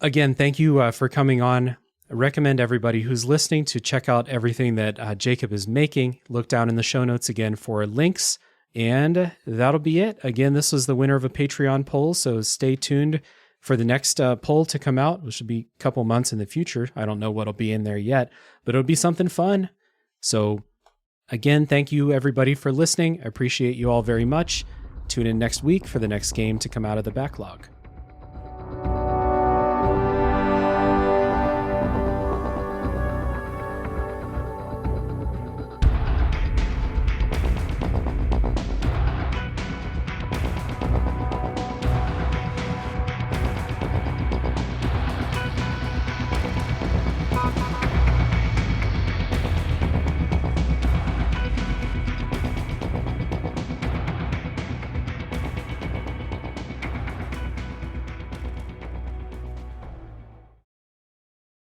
again, thank you for coming on. I recommend everybody who's listening to check out everything that Jacob is making. Look down in the show notes again for links. And that'll be it. Again, this was the winner of a Patreon poll, so stay tuned for the next poll to come out, which will be a couple months in the future. I don't know what'll be in there yet, but it'll be something fun. So again, thank you everybody for listening. I appreciate you all very much. Tune in next week for the next game to come out of the backlog.